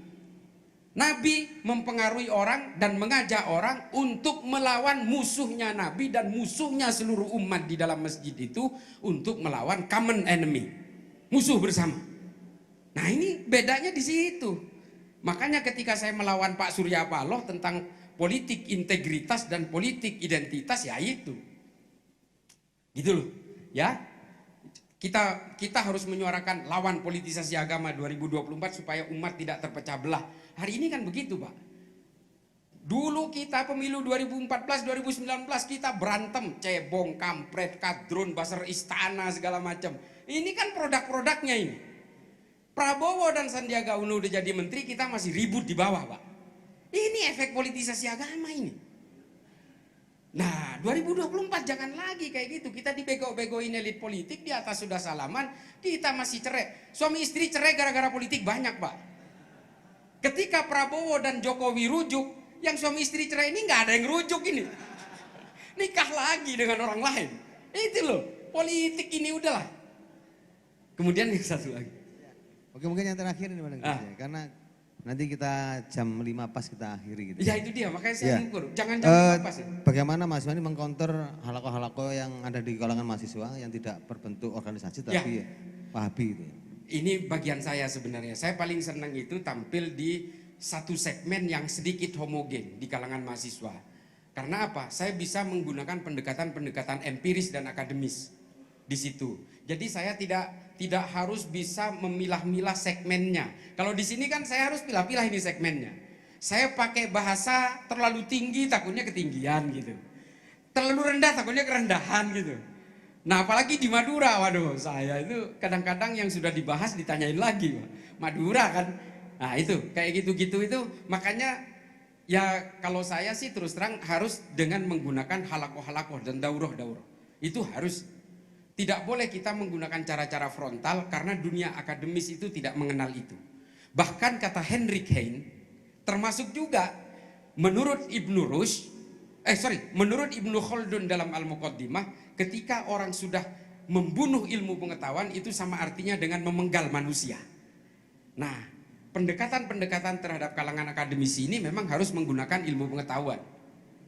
Nabi mempengaruhi orang dan mengajak orang untuk melawan musuhnya Nabi dan musuhnya seluruh umat di dalam masjid itu, untuk melawan common enemy, musuh bersama. Nah ini bedanya di situ. Makanya ketika saya melawan Pak Surya Paloh tentang politik integritas dan politik identitas, ya itu. Gitu loh, ya. Kita harus menyuarakan lawan politisasi agama 2024 supaya umat tidak terpecah belah. Hari ini kan begitu, Pak. Dulu kita pemilu 2014, 2019 kita berantem, cebong, kampret, kadrun, baser istana segala macam. Ini kan produk-produknya ini. Prabowo dan Sandiaga Uno udah jadi menteri, kita masih ribut di bawah, Pak. Ini efek politisasi agama ini. Nah 2024 jangan lagi kayak gitu. Kita dibego-begoin elit politik, di atas sudah salaman, kita masih cerai. Suami istri cerai gara-gara politik banyak, Pak. Ketika Prabowo dan Jokowi rujuk, yang suami istri cerai ini nggak ada yang rujuk ini. Nikah lagi dengan orang lain. Itu loh, politik ini udahlah. Kemudian yang satu lagi. Oke, mungkin yang terakhir ini karena nanti kita jam 5 pas kita akhiri gitu. Ya itu dia, makanya saya ngukur. Jangan jam 5 pas ya. Bagaimana Mas Mani mengcounter halako-halako yang ada di kalangan mahasiswa yang tidak berbentuk organisasi tapi Wahabi itu? Ini bagian saya sebenarnya. Saya paling senang itu tampil di satu segmen yang sedikit homogen di kalangan mahasiswa. Karena apa? Saya bisa menggunakan pendekatan-pendekatan empiris dan akademis di situ. Jadi saya tidak harus bisa memilah-milah segmennya. Kalau di sini kan saya harus pilah-pilah ini segmennya. Saya pakai bahasa terlalu tinggi takutnya ketinggian gitu. Terlalu rendah takutnya kerendahan gitu. Nah apalagi di Madura, waduh saya itu kadang-kadang yang sudah dibahas ditanyain lagi. Madura kan. Nah itu kayak gitu-gitu itu makanya ya kalau saya sih terus terang harus dengan menggunakan halakoh-halakoh dan daurah-daurah. Itu harus. Tidak boleh kita menggunakan cara-cara frontal karena dunia akademis itu tidak mengenal itu. Bahkan kata Heinrich Heine, termasuk juga menurut menurut Ibnu Khaldun dalam Al-Muqaddimah, ketika orang sudah membunuh ilmu pengetahuan itu sama artinya dengan memenggal manusia. Nah, pendekatan-pendekatan terhadap kalangan akademisi ini memang harus menggunakan ilmu pengetahuan.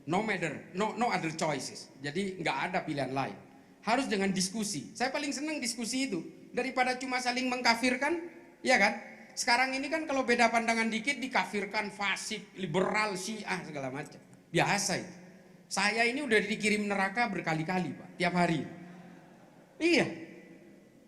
No matter, no other choices. Jadi nggak ada pilihan lain. Harus dengan diskusi. Saya paling senang diskusi itu daripada cuma saling mengkafirkan, ya kan? Sekarang ini kan kalau beda pandangan dikit dikafirkan, fasik, liberal, syiah segala macam. Biasa itu. Saya ini udah dikirim neraka berkali-kali, Pak, tiap hari. Iya.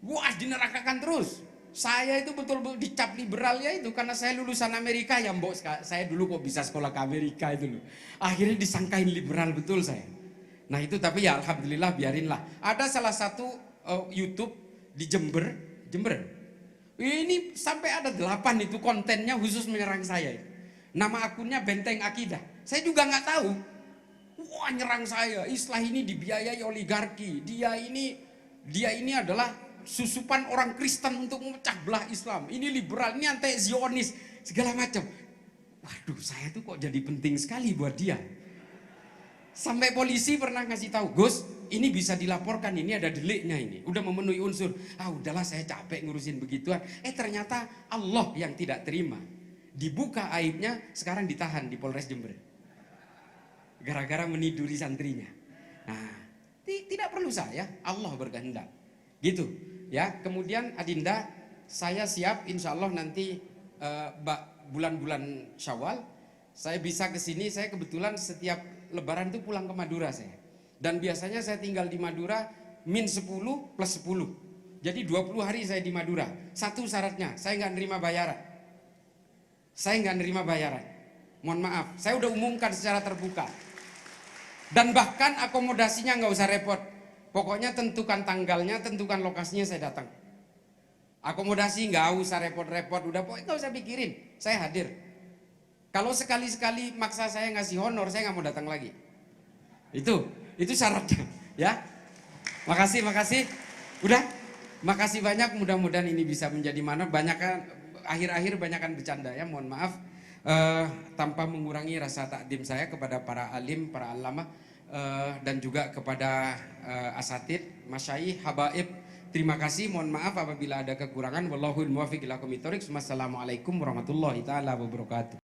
Wah, dinerakakan terus. Saya itu betul-betul dicap liberal ya itu karena saya lulusan Amerika ya mbok, saya dulu kok bisa sekolah ke Amerika itu loh. Akhirnya disangkain liberal betul saya. Nah itu tapi ya alhamdulillah biarinlah. Ada salah satu YouTube di Jember. Ini sampai ada 8 itu kontennya khusus menyerang saya. Nama akunnya Benteng Akidah. Saya juga nggak tahu. Wah nyerang saya, Islah ini dibiayai oligarki. Dia ini adalah susupan orang Kristen untuk memecah belah Islam. Ini liberal, ini anti Zionis, segala macam. Waduh, saya tuh kok jadi penting sekali buat dia. Sampai polisi pernah ngasih tahu, Gus, ini bisa dilaporkan, ini ada deliknya ini. Udah memenuhi unsur. Udahlah saya capek ngurusin begituan. Ternyata Allah yang tidak terima. Dibuka aibnya, sekarang ditahan di Polres Jember. Gara-gara meniduri santrinya. Nah, tidak perlu saya, Allah berkehendak. Gitu. Ya, kemudian Adinda, saya siap insya Allah nanti bulan-bulan Syawal saya bisa ke sini. Saya kebetulan setiap Lebaran itu pulang ke Madura saya. Dan biasanya saya tinggal di Madura min 10 plus 10. Jadi 20 hari saya di Madura. Satu syaratnya, saya nggak nerima bayaran. Mohon maaf, saya udah umumkan secara terbuka. Dan bahkan akomodasinya nggak usah repot. Pokoknya tentukan tanggalnya, tentukan lokasinya, saya datang. Akomodasi nggak usah repot-repot, udah pokoknya nggak usah pikirin, saya hadir. Kalau sekali-sekali maksa saya ngasih honor, saya nggak mau datang lagi. Itu syaratnya, ya. Makasih. Udah, makasih banyak. Mudah-mudahan ini bisa menjadi mana. Akhir-akhir banyakan bercanda ya, mohon maaf. Tanpa mengurangi rasa takdim saya kepada para alim, para alama. Dan juga kepada asatid, masyayikh, habaib. Terima kasih, mohon maaf apabila ada kekurangan. Wallahul muwaffiq ila aqwamit thoriq. Wassalamualaikum warahmatullahi taala wabarakatuh.